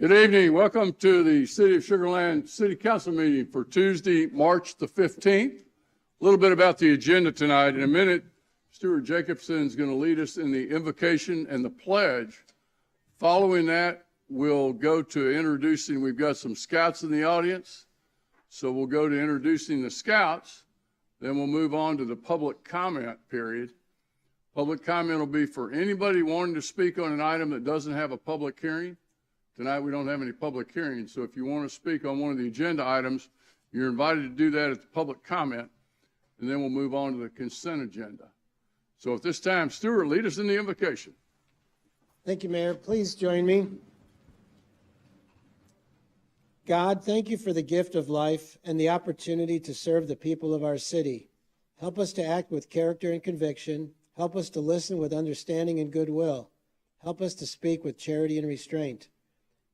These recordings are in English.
Good evening. Welcome to the City of Sugar Land City Council meeting for Tuesday, March the 15th. A little bit about the agenda tonight. In a minute, Stuart Jacobson is going to lead us in the invocation and the pledge. Following that, we'll go to introducing, we've got some scouts in the audience, so we'll go to introducing the scouts. Then we'll move on to the public comment period. Public comment will be for anybody wanting to speak on an item that doesn't have a public hearing. Tonight we don't have any public hearings, so if you want to speak on one of the agenda items, you're invited to do that at the public comment, and then we'll move on to the consent agenda. So at this time, Stuart, lead us in the invocation. Thank you, Mayor. Please join me. God, thank you for the gift of life and the opportunity to serve the people of our city. Help us to act with character and conviction. Help us to listen with understanding and goodwill. Help us to speak with charity and restraint.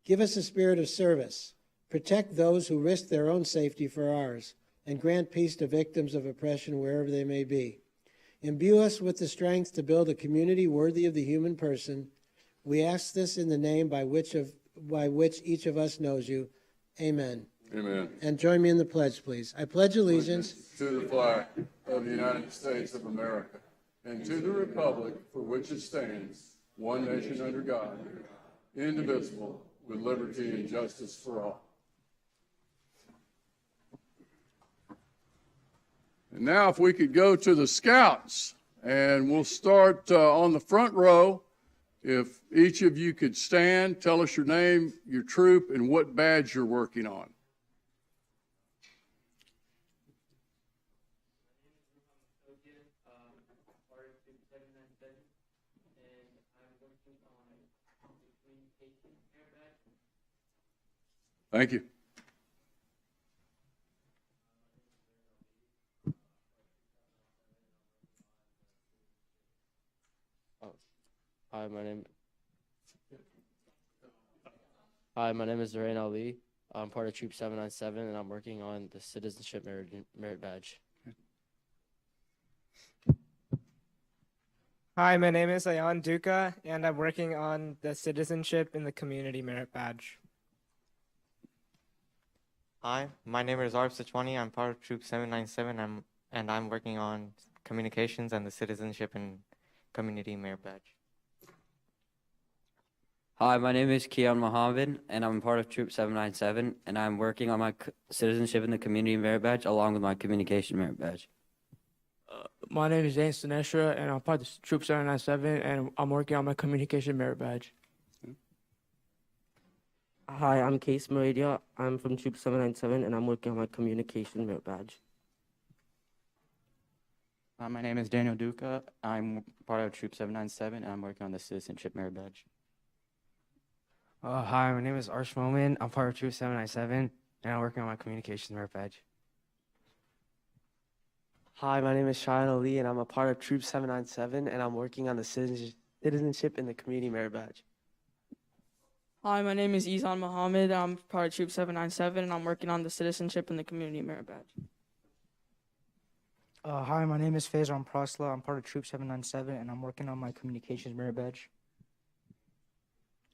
Give us a spirit of service. Protect those who risk their own safety for ours, and grant peace to victims of oppression wherever they may be. Imbue us with the strength to build a community worthy of the human person. We ask this in the name by which each of us knows you. Amen. Amen. And join me in the pledge, please. I pledge allegiance to the flag of the United States of America and to the republic for which it stands, one nation under God, indivisible, with liberty and justice for all. And now if we could go to the scouts, and we'll start on the front row. If each of you could stand, tell us your name, your troop, and what badge you're working on. Thank you. Hi, my name is Zarain Ali. I'm part of Troop 797, and I'm working on the Citizenship Merit Badge. Hi, my name is Ayan Duca, and I'm working on the Citizenship in the Community Merit Badge. Hi, my name is Arif Sachwani. I'm part of Troop 797, and I'm working on communications and the Citizenship and Community Merit Badge. Hi, my name is Kian Mohammed, and I'm part of Troop 797, and I'm working on my Citizenship in the Community Merit Badge along with my Communication Merit Badge. My name is Zane Sinestro, and I'm part of Troop 797, and I'm working on my Communication Merit Badge. Hi, I'm Case Meridia. I'm from Troop 797, and I'm working on my Communication Merit Badge. My name is Daniel Duca. I'm part of Troop 797, and I'm working on the Citizenship Merit Badge. Hi, my name is Arsh Momin. I'm part of Troop 797, and I'm working on my Communications Merit Badge. Hi, my name is Shayan Ali, and I'm a part of Troop 797, and I'm working on the Citizenship in the Community Merit Badge. Hi, my name is Izan Mohammed. I'm part of Troop 797, and I'm working on the Citizenship in the Community Merit Badge. Hi, my name is Faizan Prasla. I'm part of Troop 797, and I'm working on my Communications Merit Badge.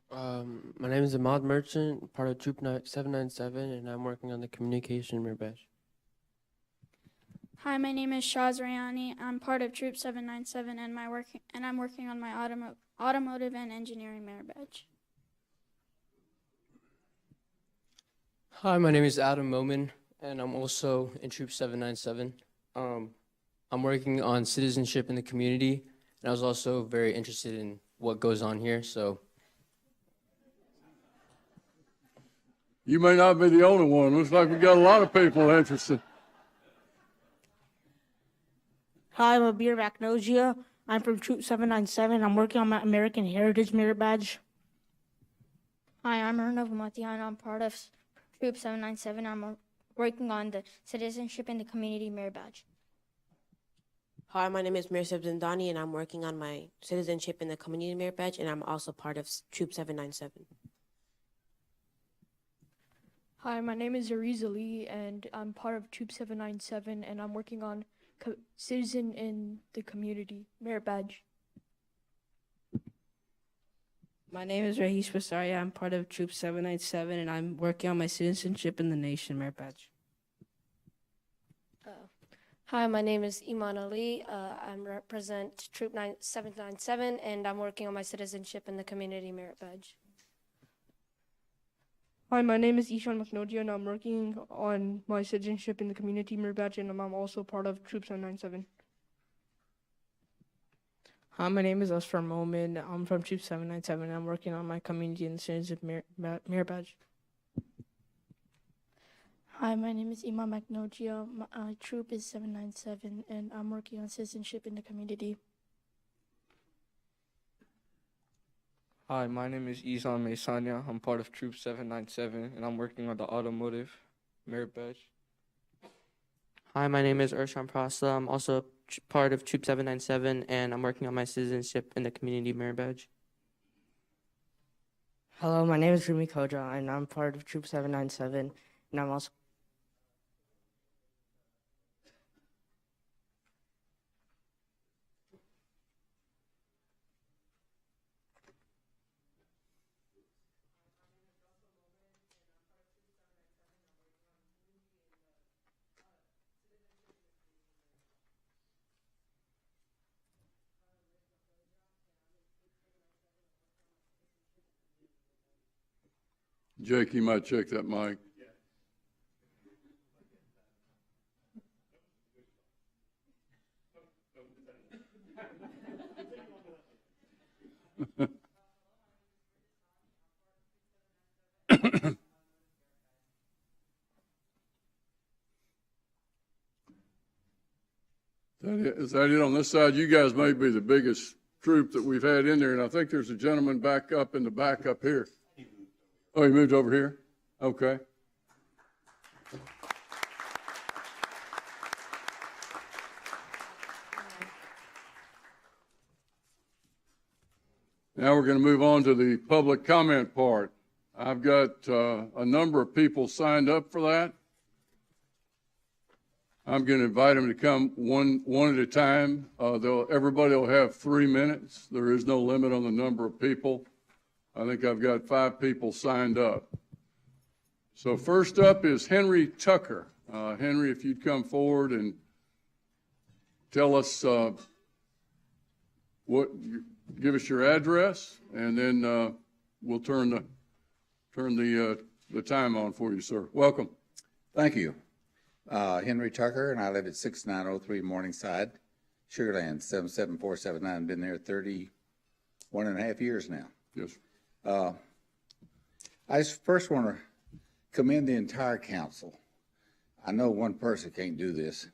My name is Ahmad Merchant, part of Troop 797, and I'm working on the Communication Merit Badge. Hi, my name is Shaz Rayani. I'm part of Troop 797, and I'm working on my Automotive and Engineering Merit Badge. Hi, my name is Adam Momin, and I'm also in Troop 797. I'm working on citizenship in the community, and I was also very interested in what goes on here, so. You may not be the only one. Looks like we got a lot of people interested. Hi, I'm Abir Vaknogia. I'm from Troop 797. I'm working on my American Heritage Merit Badge. Hi, I'm Arnav Matian. I'm part of Troop 797. I'm working on the Citizenship in the Community Merit Badge. Hi, my name is Mirsab Zindani, and I'm working on my Citizenship in the Community Merit Badge, and I'm also part of Troop 797. Hi, my name is Ariz Ali, and I'm part of Troop 797, and I'm working on Citizen in the Community Merit Badge. My name is Rahis Basaria. I'm part of Troop 797, and I'm working on my citizenship in the nation merit badge. Hi, my name is Iman Ali. I represent Troop 797, and I'm working on my citizenship in the community merit badge. Hi, my name is Ishan Maknodia, and I'm working on my citizenship in the community merit badge, and I'm also part of Troop 797. Hi, my name is Asfar Momin. I'm from Troop 797. I'm working on my community and citizenship merit badge. Hi, my name is Iman Maknodia. My troop is 797, and I'm working on citizenship in the community. Hi, my name is Izan Mesania. I'm part of Troop 797, and I'm working on the automotive merit badge. Hi, my name is Urshan Prasla. I'm also part of Troop 797, and I'm working on my citizenship in the community merit badge. Hello, my name is Rumi Kodra, and I'm part of Troop 797, and I'm also Jake, you might check that mic. Is that it on this side? You guys may be the biggest troop that we've had in there, and I think there's a gentleman back up in the back up here. Oh, he moved over here? Okay. Now we're going to move on to the public comment part. I've got a number of people signed up for that. I'm going to invite them to come one at a time. Everybody will have 3 minutes. There is no limit on the number of people. I think I've got 5 people signed up. So first up is Henry Tucker. Henry, if you'd come forward and tell us give us your address, and then we'll turn the time on for you, sir. Welcome. Thank you. Henry Tucker, and I live at 6903 Morningside, Sugar Land, 77479. Been there 31 and a half years now. Yes. I first want to commend the entire council. I know one person can't do this.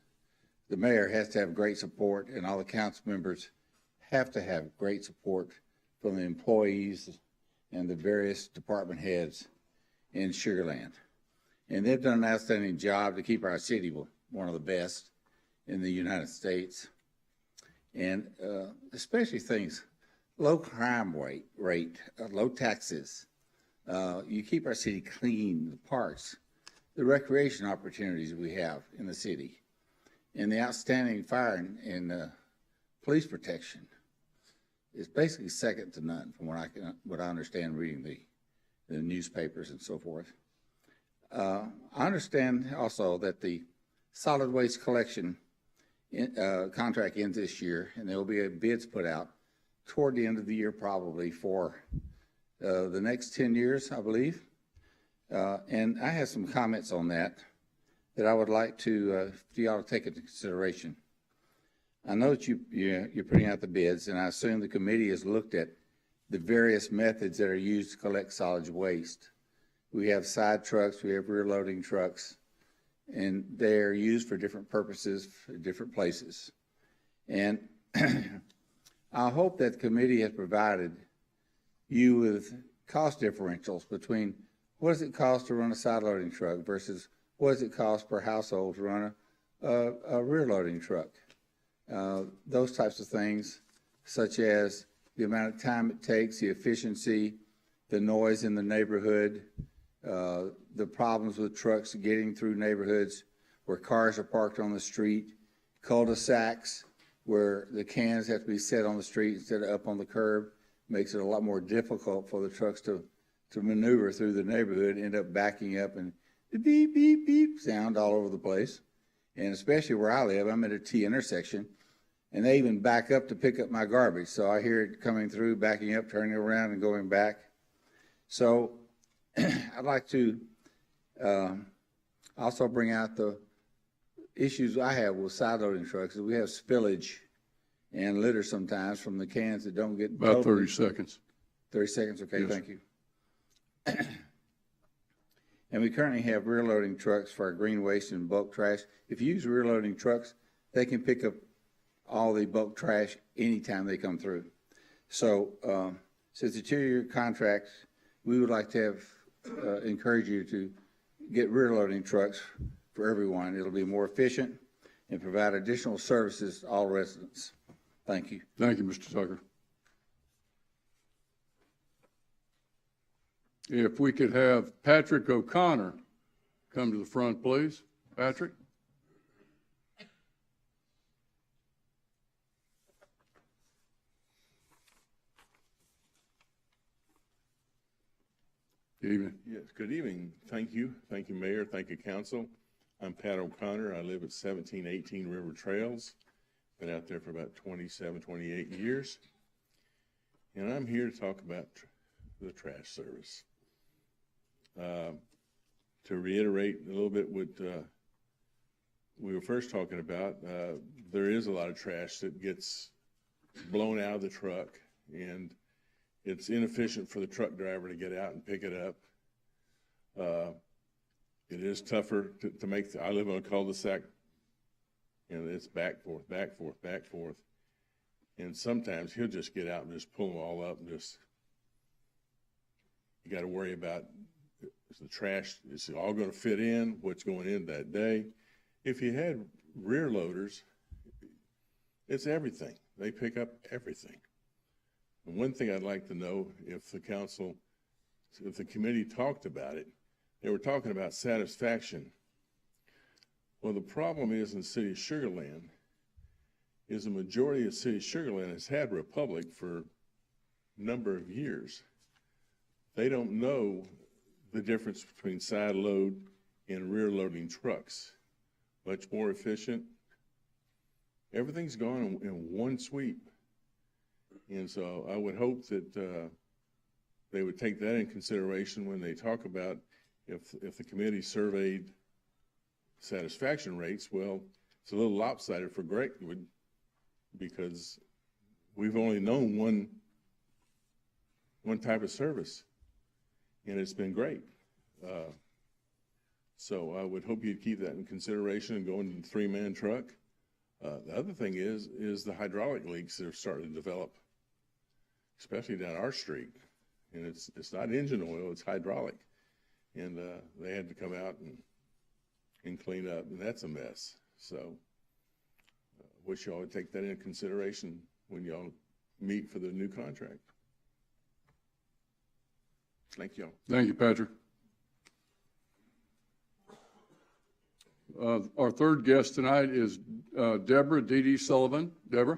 The mayor has to have great support, and all the council members have to have great support from the employees and the various department heads in Sugar Land. And they've done an outstanding job to keep our city one of the best in the United States. And especially things, low crime rate, low taxes. You keep our city clean, the parks, the recreation opportunities we have in the city, and the outstanding fire and police protection is basically second to none from what I understand reading the newspapers and so forth. I understand also that the solid waste collection contract ends this year, and there will be bids put out toward the end of the year probably for the next 10 years, I believe. And I have some comments on that I would like to for y'all to take into consideration. I know that you're putting out the bids, and I assume the committee has looked at the various methods that are used to collect solid waste. We have side trucks, we have rear loading trucks, and they're used for different purposes for different places. And I hope that the committee has provided you with cost differentials between what does it cost to run a side loading truck versus what does it cost per household to run a rear loading truck. Those types of things, such as the amount of time it takes, the efficiency, the noise in the neighborhood, the problems with trucks getting through neighborhoods where cars are parked on the street, cul-de-sacs where the cans have to be set on the street instead of up on the curb, makes it a lot more difficult for the trucks to maneuver through the neighborhood, end up backing up and the beep, beep, beep sound all over the place. And especially where I live, I'm at a T intersection, and they even back up to pick up my garbage. So I hear it coming through, backing up, turning around and going back. So I'd like to also bring out the issues I have with side loading trucks. We have spillage and litter sometimes from the cans that don't get About 30 seconds. 30 seconds, okay, Yes. thank you. And we currently have rear loading trucks for our green waste and bulk trash. If you use rear loading trucks, they can pick up all the bulk trash anytime they come through. So since the 2-year contract, we would like to have, encourage you to get rear loading trucks for everyone. It'll be more efficient and provide additional services to all residents. Thank you. Thank you, Mr. Tucker. If we could have Patrick O'Connor come to the front, please. Patrick? Good evening. Yes, good evening. Thank you. Thank you, Mayor. Thank you, Council. I'm Pat O'Connor. I live at 1718 River Trails. Been out there for about 27, 28 years. And I'm here to talk about the trash service. To reiterate a little bit what we were first talking about, there is a lot of trash that gets blown out of the truck, and it's inefficient for the truck driver to get out and pick it up. It is tougher to make. I live on a cul-de-sac, and it's back, forth, back, forth, back, forth. And sometimes he'll just get out and just pull them all up and just, you got to worry about, is the trash, is it all going to fit in, what's going in that day? If you had rear loaders, it's everything. They pick up everything. And one thing I'd like to know, if the council, if the committee talked about it, they were talking about satisfaction. Well, the problem is in the city of Sugar Land is the majority of the city of Sugar Land has had Republic for a number of years. They don't know the difference between side load and rear loading trucks. Much more efficient. Everything's gone in one sweep. And so I would hope that they would take that in consideration when they talk about if the committee surveyed satisfaction rates. Well, it's a little lopsided for Greatwood because we've only known one type of service, and it's been great. So I would hope you'd keep that in consideration and go into the 3-man truck. The other thing is the hydraulic leaks that are starting to develop, especially down our street. And it's not engine oil, it's hydraulic. And they had to come out and clean up, and that's a mess. So wish y'all would take that into consideration when y'all meet for the new contract. Thank y'all. Thank you, Patrick. Our third guest tonight is Deborah Dee Sullivan. Deborah?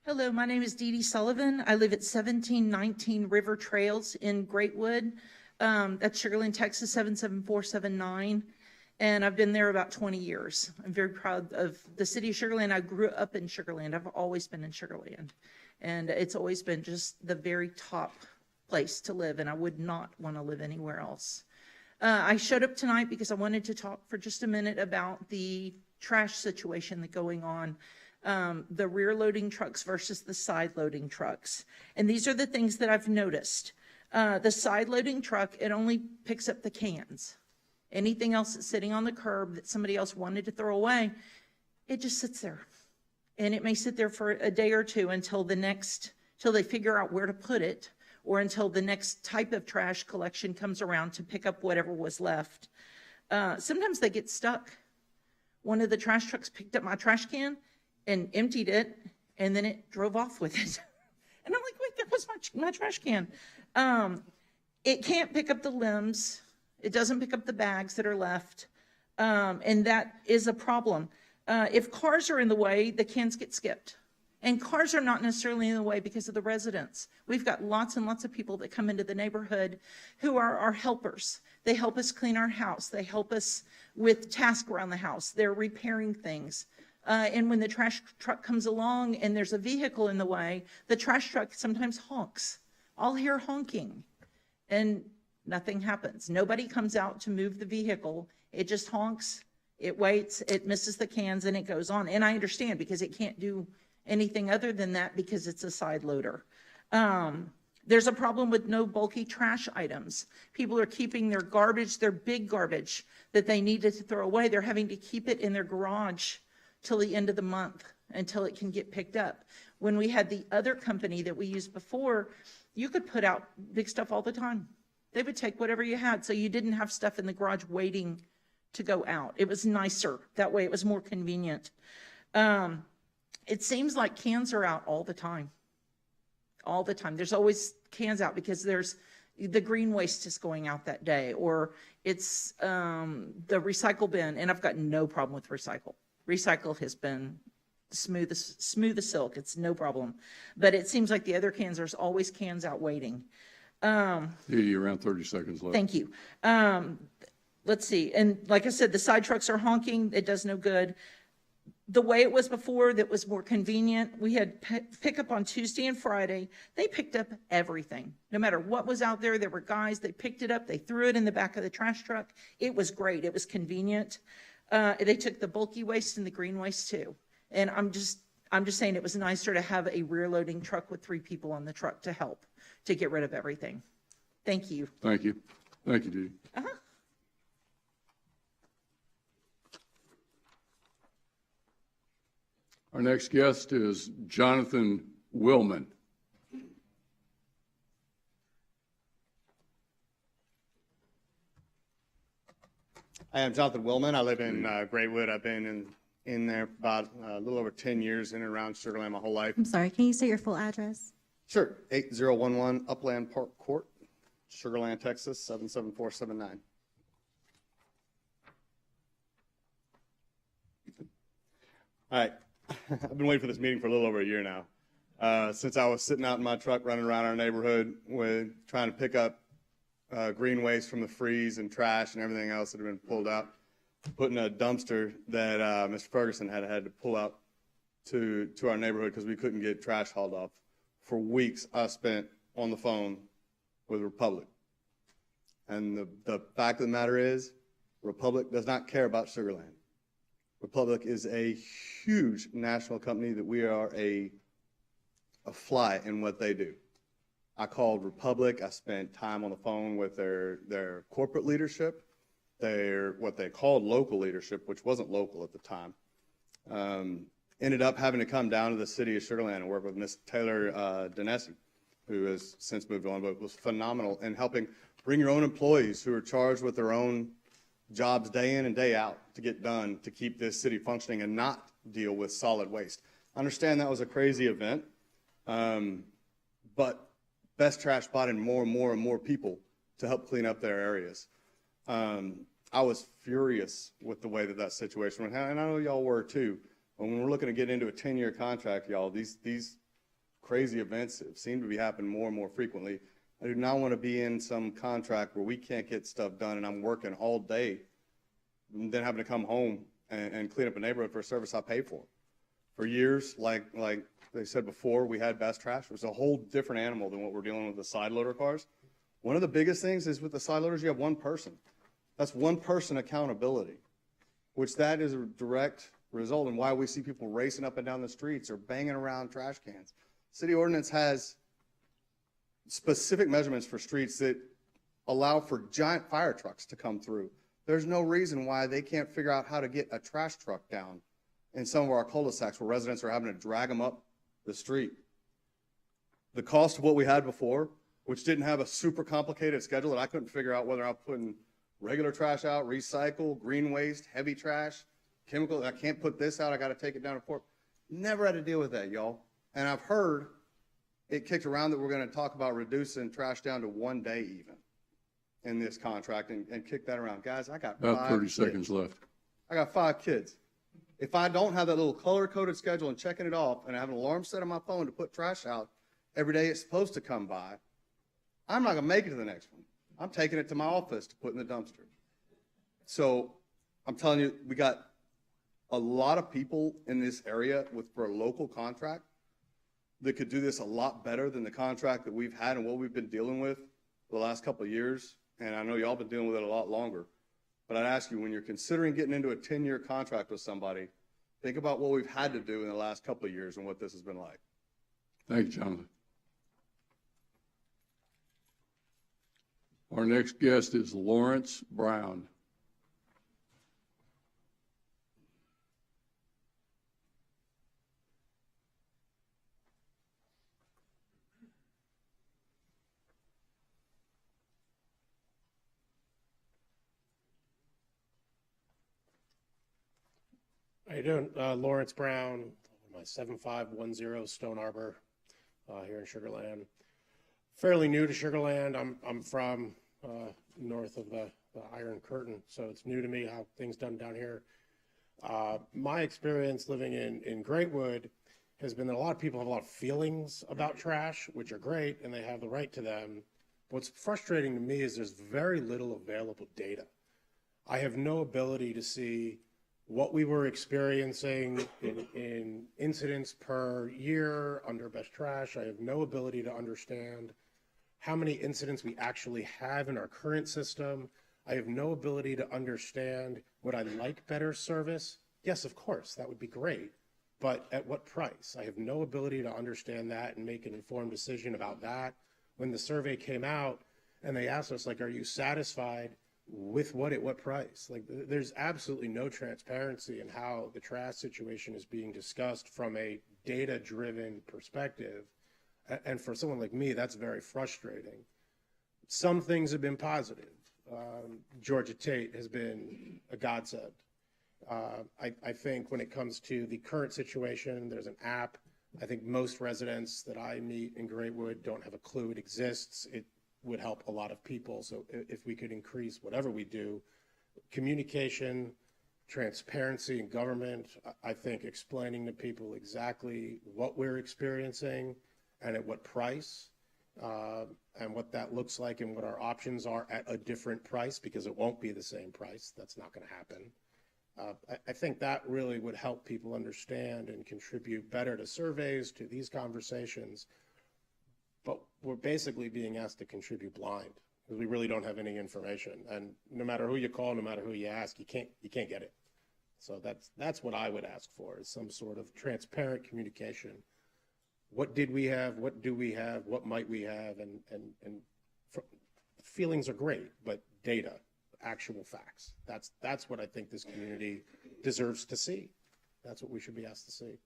Hello, my name is Dee Dee Sullivan. I live at 1719 River Trails in Greatwood. That's Sugar Land, Texas, 77479. And I've been there about 20 years. I'm very proud of the city of Sugar Land. I grew up in Sugar Land. I've always been in Sugar Land. And it's always been just the very top place to live, and I would not want to live anywhere else. I showed up tonight because I wanted to talk for just a minute about the trash situation that's going on. The rear loading trucks versus the side loading trucks. And these are the things that I've noticed. The side loading truck, it only picks up the cans. Anything else that's sitting on the curb that somebody else wanted to throw away, it just sits there. And it may sit there for a day or two until they figure out where to put it, or until the next type of trash collection comes around to pick up whatever was left. Sometimes they get stuck. One of the trash trucks picked up my trash can and emptied it, and then it drove off with it. And I'm like, wait, that was my trash can. It can't pick up the limbs. It doesn't pick up the bags that are left. And that is a problem. If cars are in the way, the cans get skipped. And cars are not necessarily in the way because of the residents. We've got lots and lots of people that come into the neighborhood who are our helpers. They help us clean our house. They help us with tasks around the house. They're repairing things. And when the trash truck comes along and there's a vehicle in the way, the trash truck sometimes honks. I'll hear honking and nothing happens. Nobody comes out to move the vehicle. It just honks, it waits, it misses the cans, and it goes on. And I understand because it can't do anything other than that because it's a side loader. There's a problem with no bulky trash items. People are keeping their garbage, their big garbage that they needed to throw away. They're having to keep it in their garage till the end of the month until it can get picked up. When we had the other company that we used before, you could put out big stuff all the time. They would take whatever you had, so you didn't have stuff in the garage waiting to go out. It was nicer. That way it was more convenient. It seems like cans are out all the time. All the time. There's always cans out because there's the green waste is going out that day, or it's the recycle bin, and I've got no problem with recycle. Recycle has been smooth as silk. It's no problem. But it seems like the other cans, there's always cans out waiting. Edie, around 30 seconds left. Thank you. Let's see. And like I said, the side trucks are honking. It does no good. The way it was before, that was more convenient. We had pickup on Tuesday and Friday. They picked up everything. No matter what was out there, there were guys, they picked it up, they threw it in the back of the trash truck. It was great. It was convenient. They took the bulky waste and the green waste too. And I'm just saying it was nicer to have a rear loading truck with 3 people on the truck to help to get rid of everything. Thank you. Thank you. Thank you, Dee. Our next guest is Jonathan Willman. I am Jonathan Willman. I live in Greatwood. I've been in there about a little over 10 years, in and around Sugar Land my whole life. I'm sorry, can you say your full address? Sure. 8011 Upland Park Court, Sugar Land, Texas, 77479. All right. I've been waiting for this meeting for a little over a year now. Since I was sitting out in my truck running around our neighborhood trying to pick up green waste from the freeze and trash and everything else that had been pulled out, putting a dumpster that Mr. Ferguson had to pull out to our neighborhood because we couldn't get trash hauled off. For weeks, I spent on the phone with Republic. And the fact of the matter is, Republic does not care about Sugar Land. Republic is a huge national company that we are a fly in what they do. I called Republic. I spent time on the phone with their corporate leadership, what they called local leadership, which wasn't local at the time. Ended up having to come down to the city of Sugar Land and work with Miss Taylor Denesi, who has since moved on, but was phenomenal in helping bring your own employees who are charged with their own jobs day in and day out to get done to keep this city functioning and not deal with solid waste. I understand that was a crazy event, but Best Trash brought in more and more people to help clean up their areas. I was furious with the way that situation went, and I know y'all were too. When we're looking to get into a 10-year contract, y'all, these crazy events seem to be happening more and more frequently. I do not want to be in some contract where we can't get stuff done and I'm working all day and then having to come home and clean up a neighborhood for a service I pay for. For years, like they said before, we had Best Trash. It was a whole different animal than what we're dealing with the side loader cars. One of the biggest things is with the side loaders, you have one person. That's one person accountability, which that is a direct result in why we see people racing up and down the streets or banging around trash cans. City ordinance has specific measurements for streets that allow for giant fire trucks to come through. There's no reason why they can't figure out how to get a trash truck down in some of our cul-de-sacs where residents are having to drag them up the street. The cost of what we had before, which didn't have a super complicated schedule that I couldn't figure out whether I'm putting regular trash out, recycle, green waste, heavy trash, chemical, I can't put this out, I got to take it down to port. Never had to deal with that, y'all. And I've heard it kicked around that we're going to talk about reducing trash down to 1 day even. in this contract and kick that around. Guys, I got About 30 kids. seconds left. I got 5 kids. If I don't have that little color-coded schedule and checking it off and I have an alarm set on my phone to put trash out every day it's supposed to come by, I'm not gonna make it to the next one. I'm taking it to my office to put in the dumpster. So I'm telling you, we got a lot of people in this area for a local contract that could do this a lot better than the contract that we've had and what we've been dealing with for the last couple of years. And I know y'all been dealing with it a lot longer. But I'd ask you, when you're considering getting into a 10-year contract with somebody, think about what we've had to do in the last couple of years and what this has been like. Thank you, Jonathan. Our next guest is Lawrence Brown. How you doing? Lawrence Brown, my 7510 Stone Arbor here in Sugar Land. Fairly new to Sugar Land. I'm from north of the Iron Curtain, so it's new to me how things done down here. My experience living in Greatwood has been that a lot of people have a lot of feelings about trash, which are great, and they have the right to them. What's frustrating to me is there's very little available data. I have no ability to see what we were experiencing in incidents per year under best trash. I have no ability to understand how many incidents we actually have in our current system. I have no ability to understand, would I like better service? Yes, of course, that would be great, but at what price? I have no ability to understand that and make an informed decision about that. When the survey came out and they asked us, like, are you satisfied with what at what price? Like, there's absolutely no transparency in how the trash situation is being discussed from a data-driven perspective. And for someone like me, that's very frustrating. Some things have been positive. Georgia Tate has been a godsend. I think when it comes to the current situation, there's an app. I think most residents that I meet in Greatwood don't have a clue it exists. It would help a lot of people. So if we could increase whatever we do, communication, transparency in government, I think explaining to people exactly what we're experiencing and at what price, and what that looks like and what our options are at a different price, because it won't be the same price. That's not going to happen. I think that really would help people understand and contribute better to surveys, to these conversations. But we're basically being asked to contribute blind because we really don't have any information. And no matter who you call, no matter who you ask, you can't get it. So that's what I would ask for, is some sort of transparent communication. What did we have? What do we have? What might we have? And feelings are great, but data, actual facts. That's what I think this community deserves to see. That's what we should be asked to see.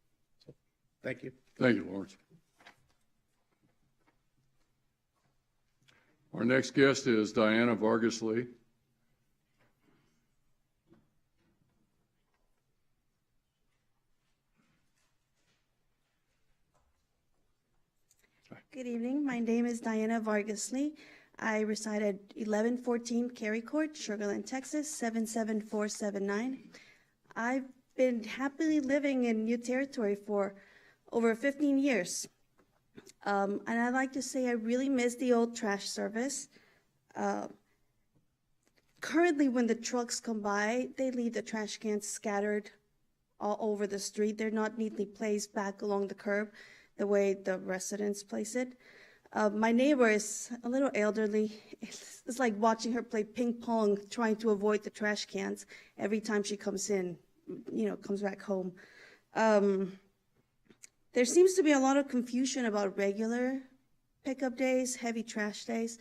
So, thank you. Thank you, Lawrence. Our next guest is Diana Vargas Lee. Good evening. My name is Diana Vargas Lee. I reside at 1114 Cary Court, Sugar Land, Texas, 77479. I've been happily living in new territory for over 15 years. And I'd like to say I really miss the old trash service. Currently, when the trucks come by, they leave the trash cans scattered all over the street. They're not neatly placed back along the curb the way the residents place it. My neighbor is a little elderly. It's like watching her play ping pong, trying to avoid the trash cans every time she comes in, comes back home. There seems to be a lot of confusion about regular pickup days, heavy trash days.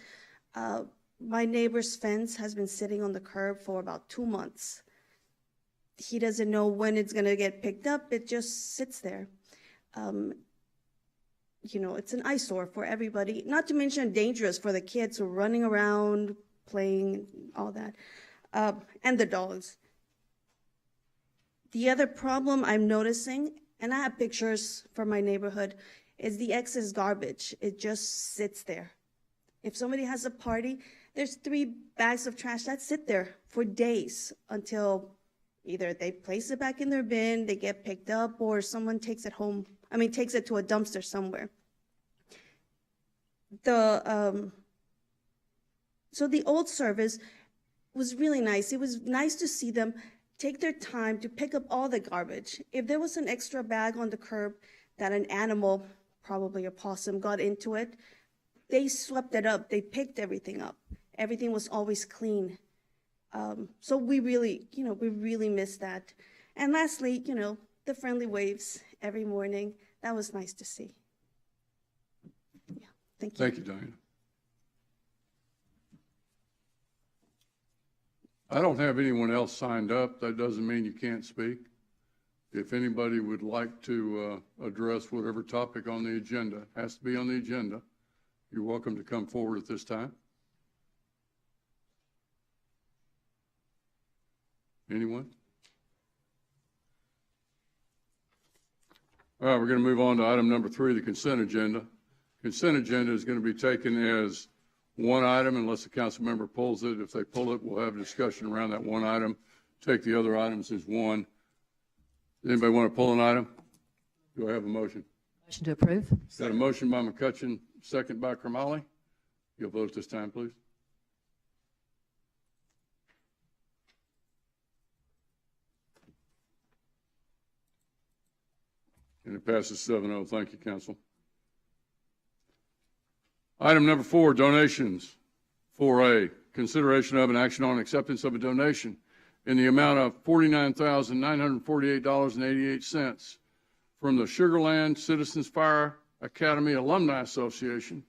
My neighbor's fence has been sitting on the curb for about 2 months. He doesn't know when it's gonna get picked up. It just sits there. It's an eyesore for everybody, not to mention dangerous for the kids who are running around, playing, all that, and the dogs. The other problem I'm noticing, and I have pictures from my neighborhood, is the excess garbage. It just sits there. If somebody has a party, there's 3 bags of trash that sit there for days until either they place it back in their bin, they get picked up, or someone takes it home, takes it to a dumpster somewhere. So the old service was really nice. It was nice to see them take their time to pick up all the garbage. If there was an extra bag on the curb that an animal, probably a possum, got into it, they swept it up. They picked everything up. Everything was always clean. So we really miss that. And lastly, the friendly waves every morning. That was nice to see. Yeah, thank you. Thank you, Diana. I don't have anyone else signed up. That doesn't mean you can't speak. If anybody would like to address whatever topic on the agenda, has to be on the agenda, you're welcome to come forward at this time. Anyone? All right, we're going to move on to item number 3, the consent agenda. Consent agenda is going to be taken as one item unless the council member pulls it. If they pull it, we'll have a discussion around that one item. Take the other items as one. Does anybody want to pull an item? Do I have a motion? Motion to approve. Got a motion by McCutcheon, second by Kermally. You'll vote at this time, please. And it passes 7-0. Thank you, council. Item number 4, donations. 4A, consideration of an action on acceptance of a donation in the amount of $49,948.88 from the Sugar Land Citizens Fire Academy Alumni Association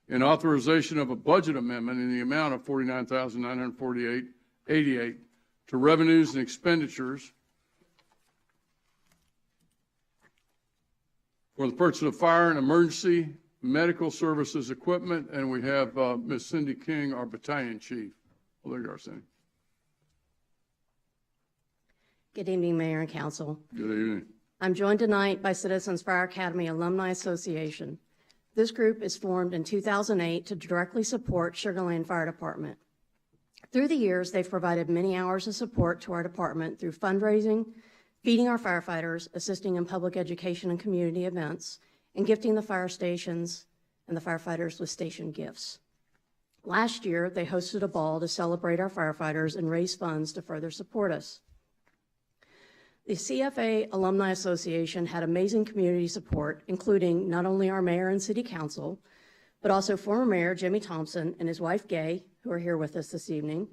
and authorization of a budget amendment in the amount of $49,948.88 to revenues and expenditures for the purchase of fire and emergency medical services equipment. And we have Ms. Cindy King, our battalion chief. Well, there you are, Cindy. Good evening, Mayor and Council. Good evening. I'm joined tonight by Citizens Fire Academy Alumni Association. This group is formed in 2008 to directly support Sugar Land Fire Department. Through the years, they've provided many hours of support to our department through fundraising, feeding our firefighters, assisting in public education and community events, and gifting the fire stations and the firefighters with station gifts. Last year, they hosted a ball to celebrate our firefighters and raise funds to further support us. The CFA Alumni Association had amazing community support, including not only our mayor and city council, but also former Mayor Jimmy Thompson and his wife Gay, who are here with us this evening,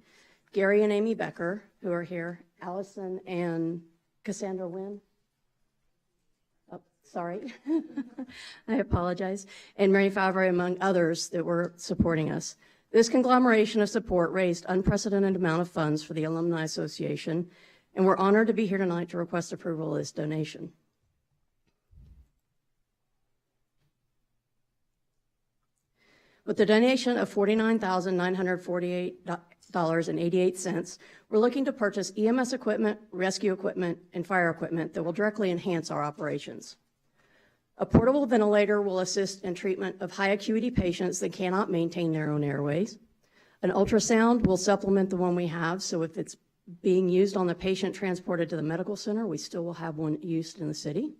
Gary and Amy Becker, who are here, Allison and Cassandra Wynn. Oh, sorry. I apologize. And Mary Favre, among others that were supporting us. This conglomeration of support raised unprecedented amount of funds for the Alumni Association, and we're honored to be here tonight to request approval of this donation. With the donation of $49,948.88, we're looking to purchase EMS equipment, rescue equipment, and fire equipment that will directly enhance our operations. A portable ventilator will assist in treatment of high acuity patients that cannot maintain their own airways. An ultrasound will supplement the one we have, so if it's being used on the patient transported to the medical center, we still will have one used in the city.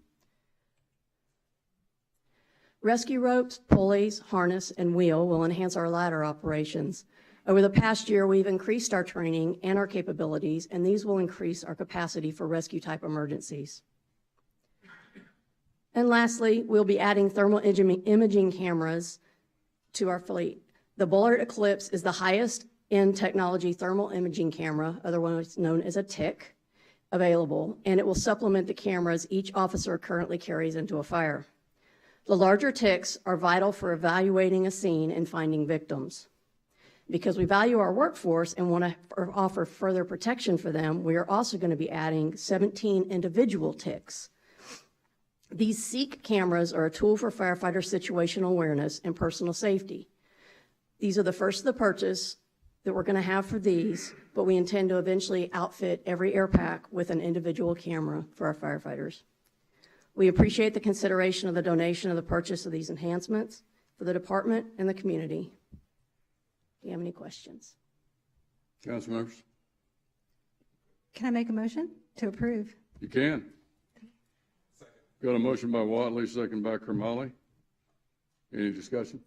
Rescue ropes, pulleys, harness, and wheel will enhance our ladder operations. Over the past year, we've increased our training and our capabilities, and these will increase our capacity for rescue-type emergencies. And lastly, we'll be adding thermal imaging cameras to our fleet. The Bullard Eclipse is the highest in technology thermal imaging camera, otherwise known as a TIC, available, and it will supplement the cameras each officer currently carries into a fire. The larger TICs are vital for evaluating a scene and finding victims. Because we value our workforce and want to offer further protection for them, we are also going to be adding 17 individual TICs. These SEEK cameras are a tool for firefighter situational awareness and personal safety. These are the first of the purchase that we're going to have for these, but we intend to eventually outfit every air pack with an individual camera for our firefighters. We appreciate the consideration of the donation of the purchase of these enhancements for the department and the community. Do you have any questions? Council members, Can I make a motion to approve? you can. Got a motion by Watley, second by Kermally. Any discussion?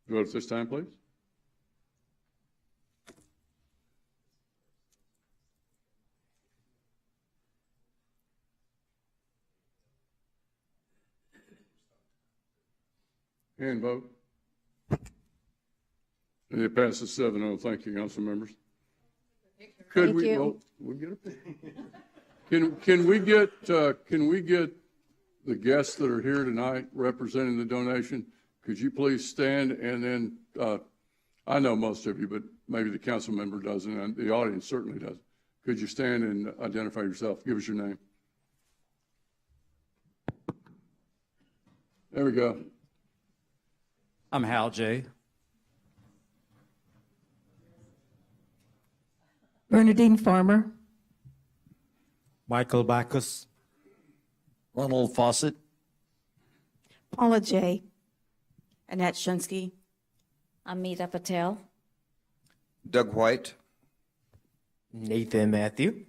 Vote at this time, please. And vote. And it passes 7-0. Thank you, council members. Could Thank we, you. well, we get a, can we get the guests that are here tonight representing the donation? Could you please stand and then, I know most of you, but maybe the council member doesn't, and the audience certainly doesn't. Could you stand and identify yourself? Give us your name. There we go. I'm Hal J. Bernadine Farmer. Michael Bacchus. Ronald Fawcett. Paula J. Annette Shunsky. Amita Patel. Doug White. Nathan Matthew.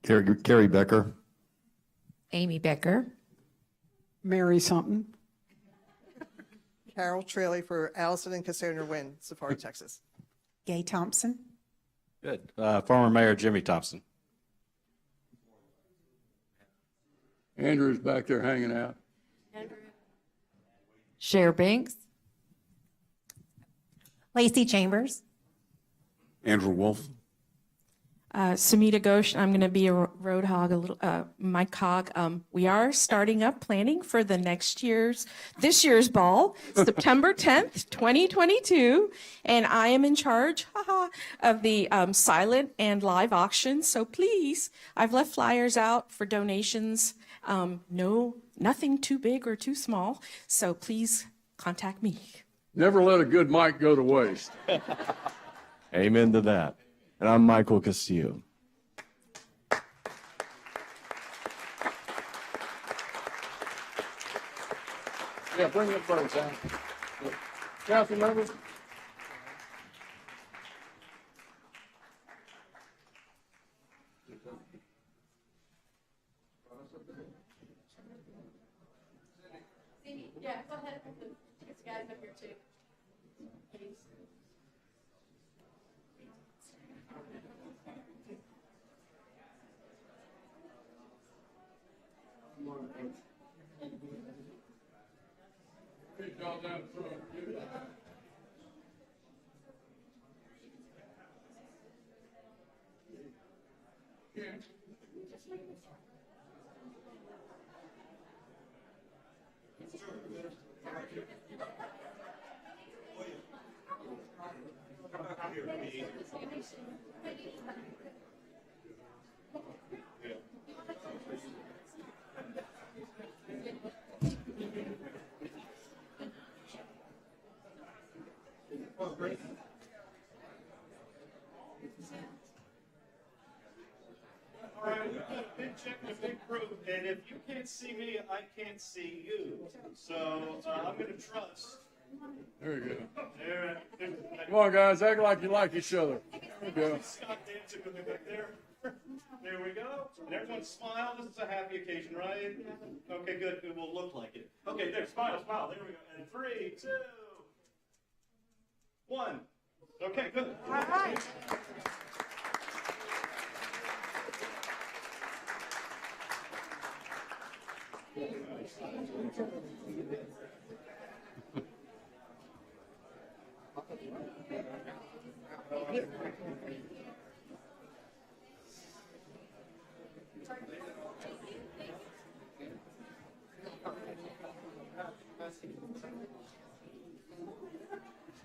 Carrie Becker. Amy Becker. Mary something. Carol Traley for Allison and Cassandra Wynn, Safari, Texas. Gay Thompson. Good. Former Mayor Jimmy Thompson. Andrew's back there hanging out. Cher Banks. Lacey Chambers. Andrew Wolf. Samita Ghosh. I'm going to be a road hog, a little, my cog. We are starting up planning for this year's ball, September 10th, 2022. And I am in charge of the silent and live auction. So please, I've left flyers out for donations. Nothing too big or too small. So please contact me. Never let a good mic go to waste. Amen to that. And I'm Michael Castillo. Yeah, bring it first, Al. Council members? Yeah, go ahead. It's guys up here too. All right, we've got a big check and a big group, and if you can't see me, I can't see you. So I'm going to trust. There you go. There, Come on, guys, act like you like each other. There we go. Scott dancing with me back there. There we go. And everyone smile. This is a happy occasion, right? Okay, good. It will look like it. Okay, there. Smile, smile. There we go. And 3, 2, 1. Okay, good. All right.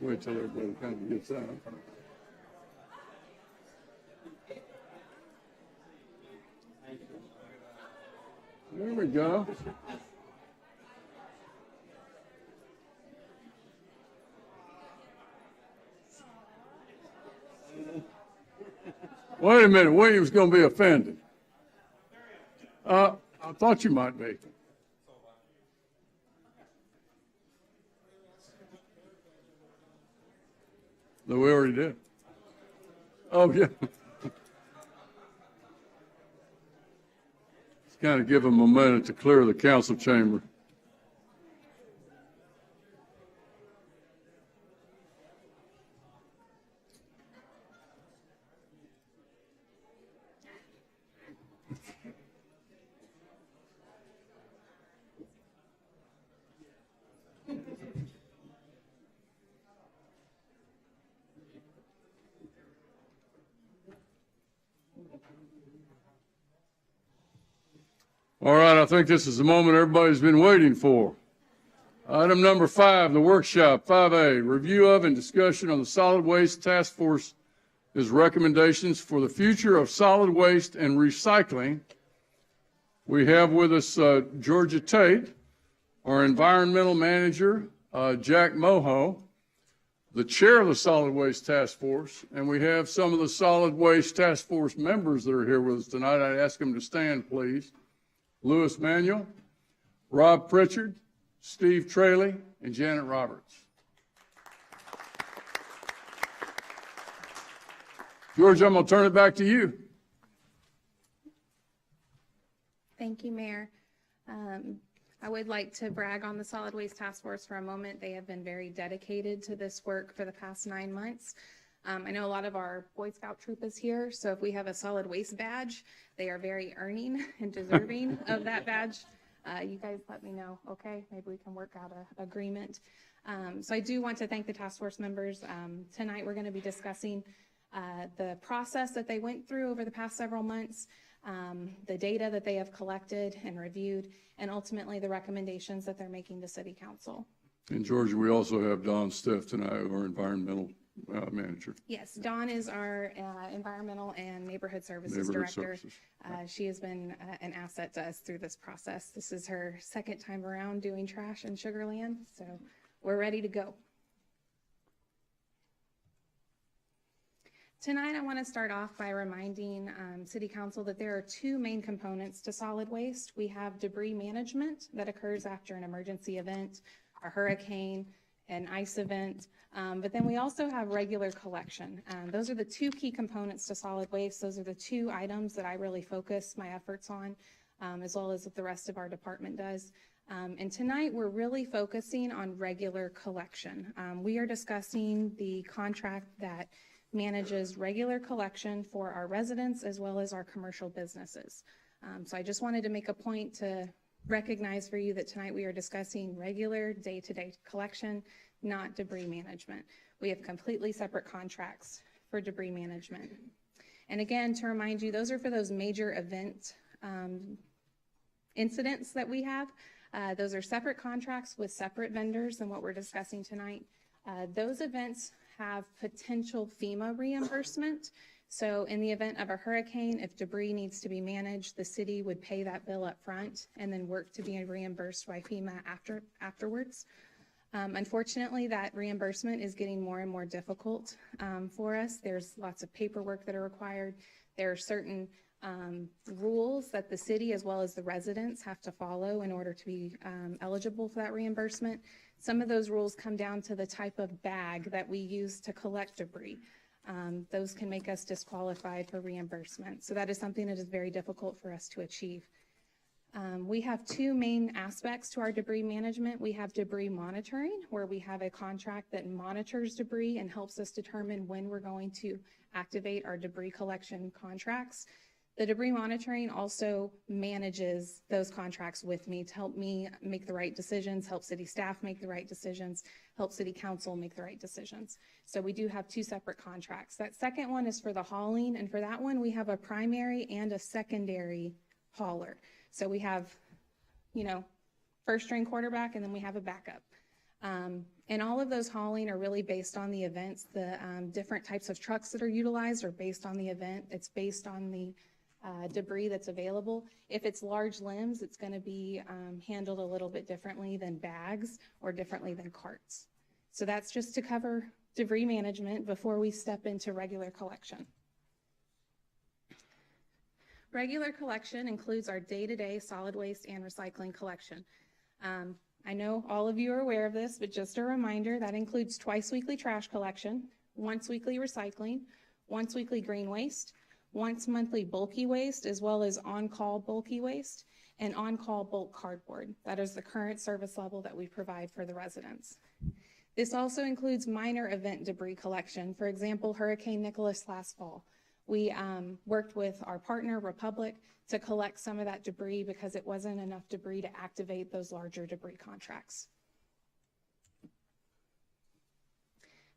Wait till everybody kind of gets out. There we go. Wait a minute, William's going to be offended. I thought you might be. No, we already did. Oh, yeah. Let's kind of give them a minute to clear the council chamber. All right, I think this is the moment everybody's been waiting for. Item number 5, the workshop, 5A, review of and discussion on the Solid Waste Task Force's recommendations for the future of solid waste and recycling. We have with us Georgia Tate, our environmental manager, Jack Moho, the chair of the Solid Waste Task Force, and we have some of the Solid Waste Task Force members that are here with us tonight. I'd ask them to stand, please. Louis Manuel, Rob Pritchard, Steve Traley, and Janet Roberts. George, I'm going to turn it back to you. Thank you, Mayor. I would like to brag on the Solid Waste Task Force for a moment. They have been very dedicated to this work for the past 9 months. I know a lot of our Boy Scout troop is here, so if we have a solid waste badge, they are very earning and deserving of that badge. You guys let me know, okay? Maybe we can work out an agreement. So I do want to thank the task force members. Tonight we're going to be discussing the process that they went through over the past several months, the data that they have collected and reviewed, and ultimately the recommendations that they're making to City Council. And Georgia, we also have Don Stiff tonight, our environmental manager. Yes, Dawn is our Environmental and Neighborhood Services Director. She has been an asset to us through this process. This is her second time around doing trash in Sugar Land, so we're ready to go. Tonight, I want to start off by reminding City Council that there are 2 main components to solid waste. We have debris management that occurs after an emergency event, a hurricane, an ice event, but then we also have regular collection. Those are the 2 key components to solid waste. Those are the 2 items that I really focus my efforts on, as well as the rest of our department does. And tonight we're really focusing on regular collection. We are discussing the contract that manages regular collection for our residents as well as our commercial businesses. So I just wanted to make a point to recognize for you that tonight we are discussing regular day-to-day collection, not debris management. We have completely separate contracts for debris management. And again, to remind you, those are for those major event incidents that we have. Those are separate contracts with separate vendors than what we're discussing tonight. Those events have potential FEMA reimbursement. So in the event of a hurricane, if debris needs to be managed, the city would pay that bill up front and then work to be reimbursed by FEMA afterwards. Unfortunately, that reimbursement is getting more and more difficult for us. There's lots of paperwork that are required. There are certain rules that the city as well as the residents have to follow in order to be eligible for that reimbursement. Some of those rules come down to the type of bag that we use to collect debris. Those can make us disqualified for reimbursement. So that is something that is very difficult for us to achieve. We have 2 main aspects to our debris management. We have debris monitoring, where we have a contract that monitors debris and helps us determine when we're going to activate our debris collection contracts. The debris monitoring also manages those contracts with me to help me make the right decisions, help city staff make the right decisions, help city council make the right decisions. So we do have 2 separate contracts. That second one is for the hauling, and for that one we have a primary and a secondary hauler. So we have, first string quarterback, and then we have a backup. And all of those hauling are really based on the events. The different types of trucks that are utilized are based on the event. It's based on the debris that's available. If it's large limbs, it's going to be handled a little bit differently than bags or differently than carts. So that's just to cover debris management before we step into regular collection. Regular collection includes our day-to-day solid waste and recycling collection. I know all of you are aware of this, but just a reminder, that includes twice weekly trash collection. once weekly recycling, once weekly green waste, once monthly bulky waste, as well as on-call bulky waste, and on-call bulk cardboard. That is the current service level that we provide for the residents. This also includes minor event debris collection. For example, Hurricane Nicholas last fall. We worked with our partner, Republic, to collect some of that debris because it wasn't enough debris to activate those larger debris contracts.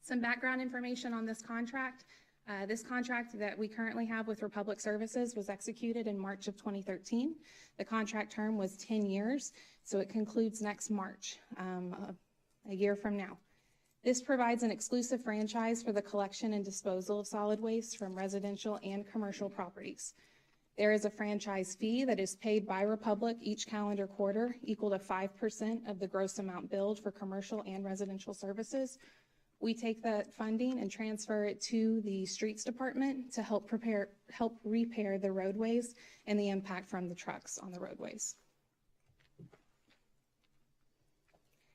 Some background information on this contract. This contract that we currently have with Republic Services was executed in March of 2013. The contract term was 10 years, so it concludes next March, a year from now. This provides an exclusive franchise for the collection and disposal of solid waste from residential and commercial properties. There is a franchise fee that is paid by Republic each calendar quarter, equal to 5% of the gross amount billed for commercial and residential services. We take that funding and transfer it to the streets department to help repair the roadways and the impact from the trucks on the roadways.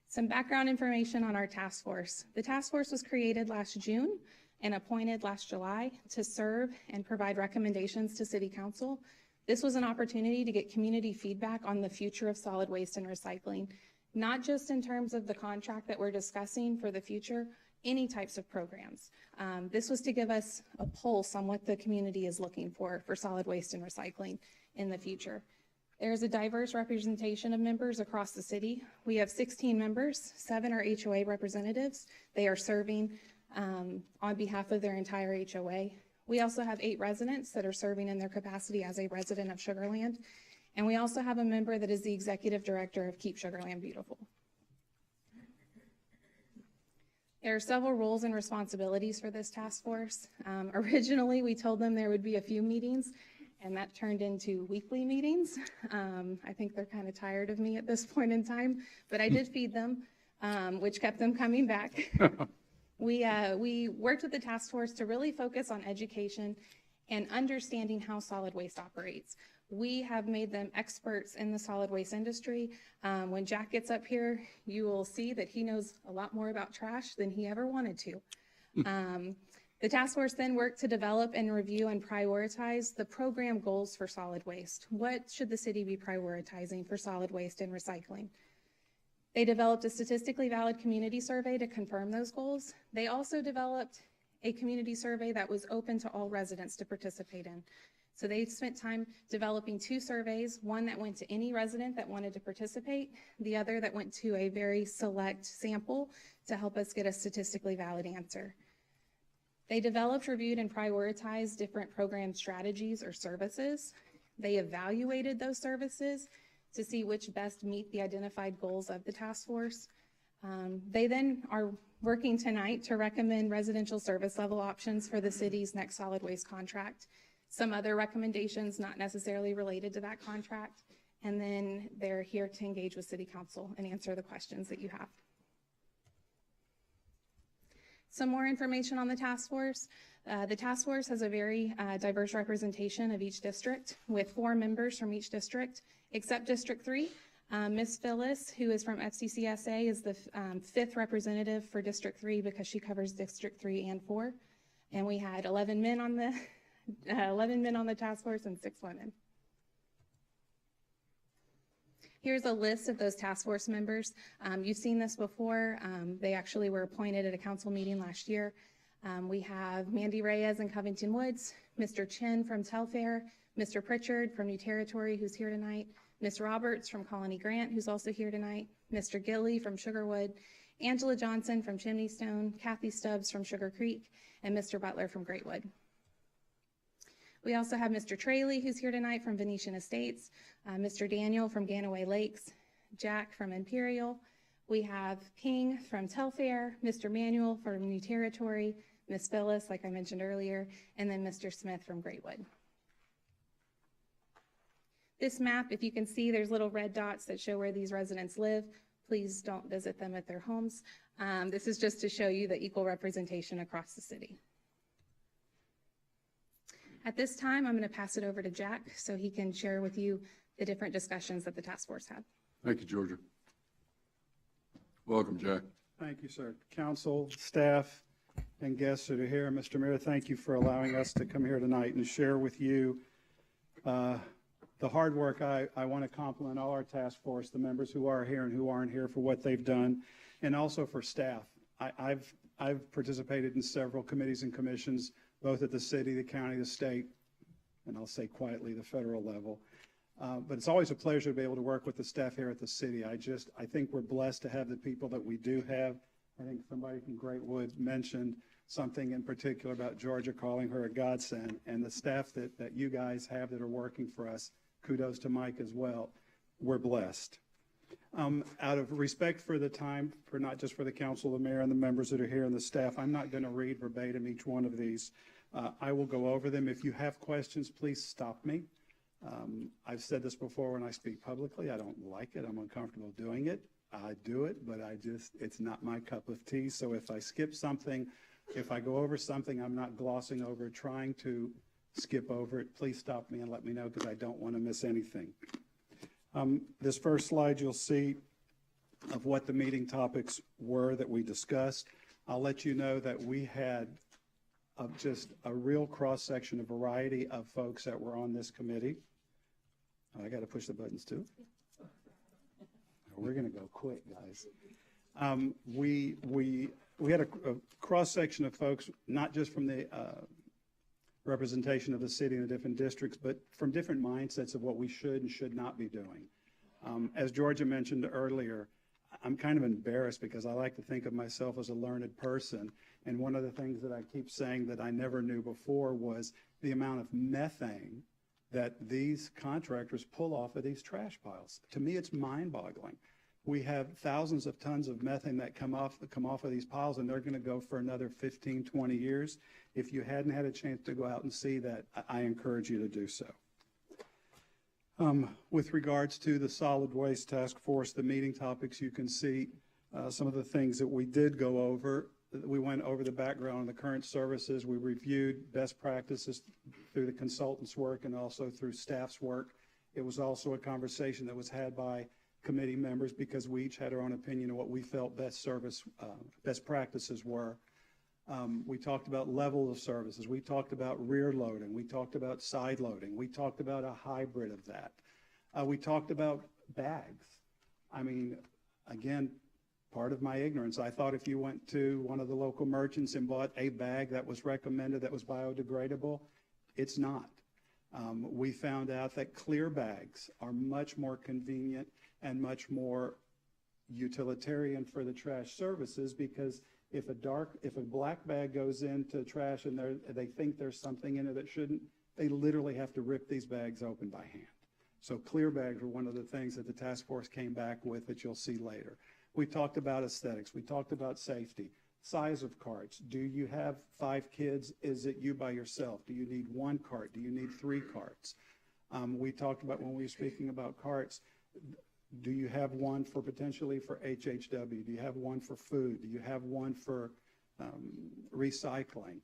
Some background information on our task force. The task force was created last June and appointed last July to serve and provide recommendations to City Council. This was an opportunity to get community feedback on the future of solid waste and recycling, not just in terms of the contract that we're discussing for the future, any types of programs. This was to give us a pulse on what the community is looking for solid waste and recycling in the future. There's a diverse representation of members across the city. We have 16 members, 7 are HOA representatives. They are serving on behalf of their entire HOA. We also have 8 residents that are serving in their capacity as a resident of Sugar Land. And we also have a member that is the executive director of Keep Sugar Land Beautiful. There are several roles and responsibilities for this task force. Originally, we told them there would be a few meetings, and that turned into weekly meetings. I think they're kind of tired of me at this point in time, but I did feed them, which kept them coming back. We worked with the task force to really focus on education and understanding how solid waste operates. We have made them experts in the solid waste industry. When Jack gets up here, you will see that he knows a lot more about trash than he ever wanted to. The task force then worked to develop and review and prioritize the program goals for solid waste. What should the city be prioritizing for solid waste and recycling? They developed a statistically valid community survey to confirm those goals. They also developed a community survey that was open to all residents to participate in. So they spent time developing 2 surveys, one that went to any resident that wanted to participate, the other that went to a very select sample to help us get a statistically valid answer. They developed, reviewed, and prioritized different program strategies or services. They evaluated those services to see which best meet the identified goals of the task force. They then are working tonight to recommend residential service level options for the city's next solid waste contract. Some other recommendations not necessarily related to that contract, and then they're here to engage with City Council and answer the questions that you have. Some more information on the task force. The task force has a very diverse representation of each district with 4 members from each district, except District 3. Ms. Phyllis, who is from FCCSA, is the 5th representative for District 3 because she covers District 3 and 4. And we had 11 men on the task force and 6 women. Here's a list of those task force members. You've seen this before. They actually were appointed at a council meeting last year. We have Mandy Reyes in Covington Woods, Mr. Chin from Telfair, Mr. Pritchard from New Territory, who's here tonight, Ms. Roberts from Colony Grant, who's also here tonight, Mr. Gilly from Sugarwood, Angela Johnson from Chimney Stone, Kathy Stubbs from Sugar Creek, and Mr. Butler from Greatwood. We also have Mr. Trayley, who's here tonight from Venetian Estates, Mr. Daniel from Ganaway Lakes, Jack from Imperial. We have King from Telfair, Mr. Manuel from New Territory, Ms. Phyllis, like I mentioned earlier, and then Mr. Smith from Greatwood. This map, if you can see, there's little red dots that show where these residents live. Please don't visit them at their homes. This is just to show you the equal representation across the city. At this time, I'm going to pass it over to Jack so he can share with you the different discussions that the task force had. Thank you, Georgia. Welcome, Jack. Thank you, sir. Council, staff, and guests that are here. Mr. Mayor, thank you for allowing us to come here tonight and share with you the hard work. I want to compliment all our task force, the members who are here and who aren't here, for what they've done, and also for staff. I've participated in several committees and commissions, both at the city, the county, the state, and I'll say quietly, the federal level. But it's always a pleasure to be able to work with the staff here at the city. I think we're blessed to have the people that we do have. I think somebody from Greatwood mentioned something in particular about Georgia, calling her a godsend, and the staff that you guys have that are working for us, kudos to Mike as well. We're blessed. Out of respect for the time, for not just for the council, the mayor, and the members that are here and the staff, I'm not going to read verbatim each one of these. I will go over them. If you have questions, please stop me. I've said this before when I speak publicly. I don't like it. I'm uncomfortable doing it. I do it, but it's not my cup of tea. So if I skip something, if I go over something, I'm not glossing over, trying to skip over it. Please stop me and let me know, because I don't want to miss anything. This first slide you'll see of what the meeting topics were that we discussed. I'll let you know that we had just a real cross-section, a variety of folks that were on this committee. I got to push the buttons too. We're going to go quick, guys. We had a cross-section of folks, not just from the representation of the city in the different districts, but from different mindsets of what we should and should not be doing. As Georgia mentioned earlier, I'm kind of embarrassed because I like to think of myself as a learned person. And one of the things that I keep saying that I never knew before was the amount of methane that these contractors pull off of these trash piles. To me, it's mind-boggling. We have thousands of tons of methane that come off of these piles, and they're going to go for another 15, 20 years. If you hadn't had a chance to go out and see that, I encourage you to do so. With regards to the solid waste task force, the meeting topics, you can see some of the things that we did go over. We went over the background on the current services. We reviewed best practices through the consultants' work and also through staff's work. It was also a conversation that was had by committee members, because we each had our own opinion of what we felt best practices were. We talked about level of services. We talked about rear loading. We talked about side loading. We talked about a hybrid of that. We talked about bags. I mean, again, part of my ignorance, I thought if you went to one of the local merchants and bought a bag that was recommended that was biodegradable, it's not. We found out that clear bags are much more convenient and much more utilitarian for the trash services, because if a black bag goes into trash and they think there's something in it that shouldn't, they literally have to rip these bags open by hand. So clear bags were one of the things that the task force came back with that you'll see later. We talked about aesthetics. We talked about safety, size of carts. Do you have 5 kids? Is it you by yourself? Do you need 1 cart? Do you need 3 carts? We talked about, when we were speaking about carts, do you have one for potentially for HHW? Do you have one for food? Do you have one for recycling?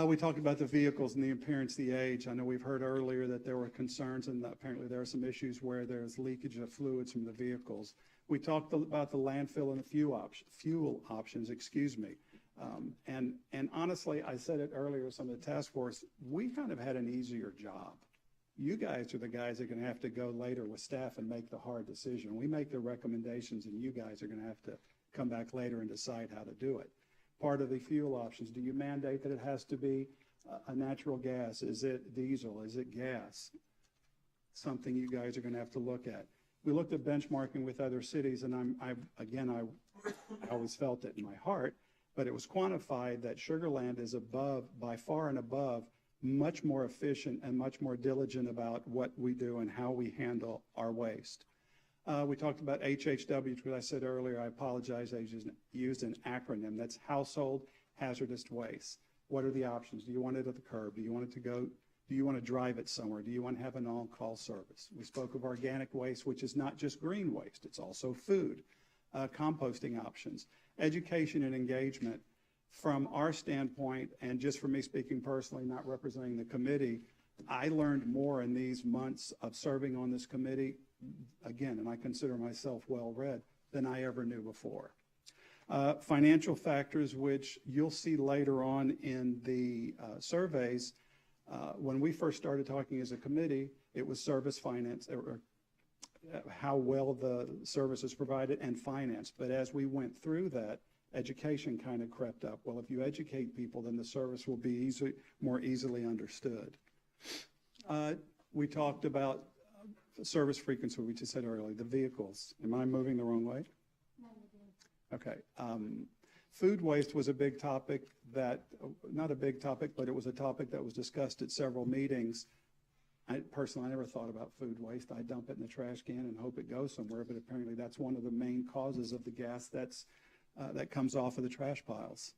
We talked about the vehicles and the appearance, the age. I know we've heard earlier that there were concerns, and apparently there are some issues where there's leakage of fluids from the vehicles. We talked about the landfill and the fuel options, excuse me. And honestly, I said it earlier with some of the task force, we kind of had an easier job. You guys are the guys that are going to have to go later with staff and make the hard decision. We make the recommendations, and you guys are going to have to come back later and decide how to do it. Part of the fuel options, do you mandate that it has to be a natural gas? Is it diesel? Is it gas? Something you guys are going to have to look at. We looked at benchmarking with other cities, and I always felt it in my heart, but it was quantified that Sugar Land is above, by far and above, much more efficient and much more diligent about what we do and how we handle our waste. We talked about HHW, which I said earlier, I apologize, I used an acronym. That's Household Hazardous Waste. What are the options? Do you want it at the curb? Do you want it to go? Do you want to drive it somewhere? Do you want to have an on-call service? We spoke of organic waste, which is not just green waste, it's also food, composting options, education and engagement. From our standpoint, and just for me speaking personally, not representing the committee, I learned more in these months of serving on this committee, again, and I consider myself well-read, than I ever knew before. Financial factors, which you'll see later on in the surveys. When we first started talking as a committee, it was service finance, or how well the service is provided, and finance. But as we went through that, education kind of crept up. Well, if you educate people, then the service will be more easily understood. We talked about service frequency, we just said earlier, the vehicles. Am I moving the wrong way? Okay. Food waste was a big topic that, not a big topic, but it was a topic that was discussed at several meetings. I never thought about food waste. I dump it in the trash can and hope it goes somewhere, but apparently that's one of the main causes of the gas that comes off of the trash piles.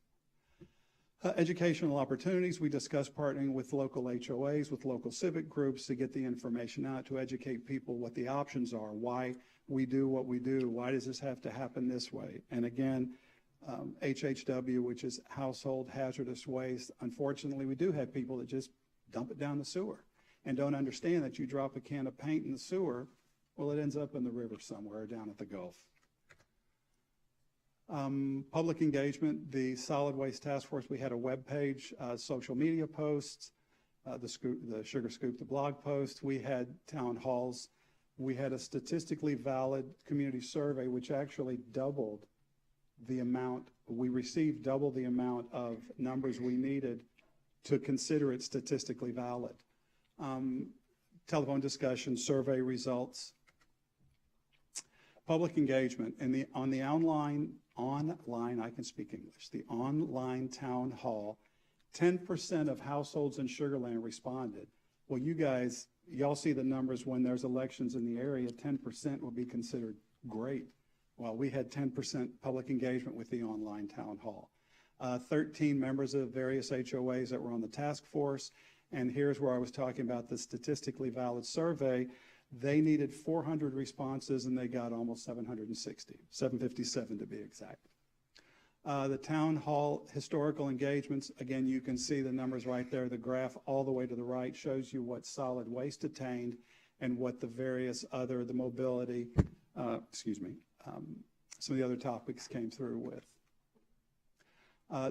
Educational opportunities, we discussed partnering with local HOAs, with local civic groups to get the information out, to educate people what the options are, why we do what we do, why does this have to happen this way. And again, HHW, which is household hazardous waste, unfortunately we do have people that just dump it down the sewer and don't understand that you drop a can of paint in the sewer, well, it ends up in the river somewhere down at the Gulf. Public engagement, the Solid Waste Task Force, we had a web page, social media posts, the Sugar Scoop, the blog post. We had town halls. We had a statistically valid community survey, which actually doubled the amount, we received double the amount of numbers we needed to consider it statistically valid. Telephone discussion, survey results. Public engagement, and on the online, I can speak English, the online town hall, 10% of households in Sugar Land responded. Well, y'all see the numbers when there's elections in the area, 10% will be considered great. Well, we had 10% public engagement with the online town hall. 13 members of various HOAs that were on the task force, and here's where I was talking about the statistically valid survey. They needed 400 responses and they got almost 760, 757 to be exact. The town hall historical engagements, again, you can see the numbers right there. The graph all the way to the right shows you what solid waste attained and what the various other, the mobility, some of the other topics came through with.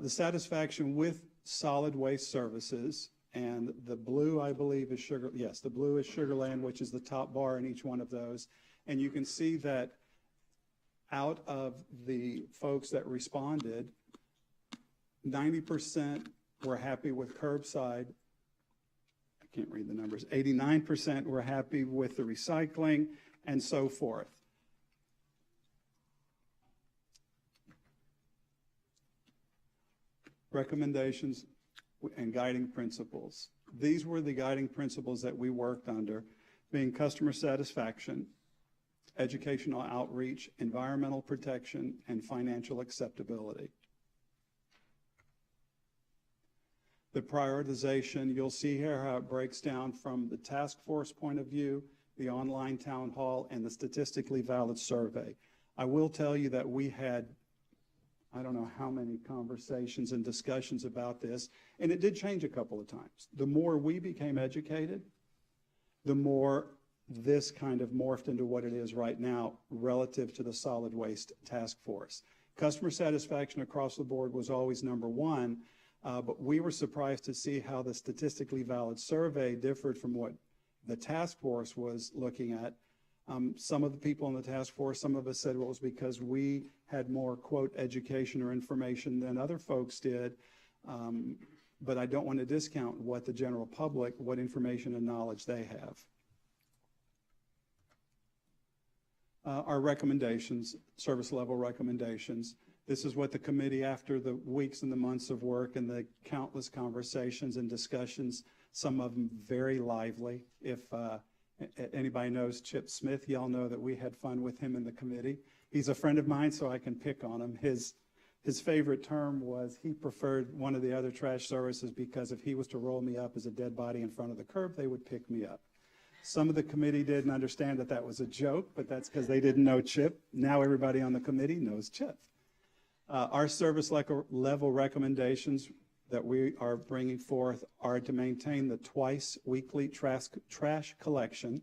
The satisfaction with solid waste services. And the blue, I believe, is the blue is Sugar Land, which is the top bar in each one of those. And you can see that out of the folks that responded, 90% were happy with curbside. I can't read the numbers. 89% were happy with the recycling, and so forth. Recommendations and guiding principles. These were the guiding principles that we worked under, being customer satisfaction, educational outreach, environmental protection, and financial acceptability. The prioritization, you'll see here how it breaks down from the task force point of view, the online town hall, and the statistically valid survey. I will tell you that we had I don't know how many conversations and discussions about this, and it did change a couple of times. The more we became educated, the more this kind of morphed into what it is right now relative to the solid waste task force. Customer satisfaction across the board was always number one, but we were surprised to see how the statistically valid survey differed from what the task force was looking at. Some of the people on the task force, some of us said, well, it was because we had more, quote, education or information than other folks did. But I don't want to discount what the general public, what information and knowledge they have. Our recommendations, service level recommendations. This is what the committee, after the weeks and the months of work and the countless conversations and discussions, some of them very lively. If anybody knows Chip Smith, y'all know that we had fun with him in the committee. He's a friend of mine, so I can pick on him. His favorite term was he preferred one of the other trash services because if he was to roll me up as a dead body in front of the curb, they would pick me up. Some of the committee didn't understand that that was a joke, but that's because they didn't know Chip. Now everybody on the committee knows Chip. Our service level recommendations that we are bringing forth are to maintain the twice weekly trash collection,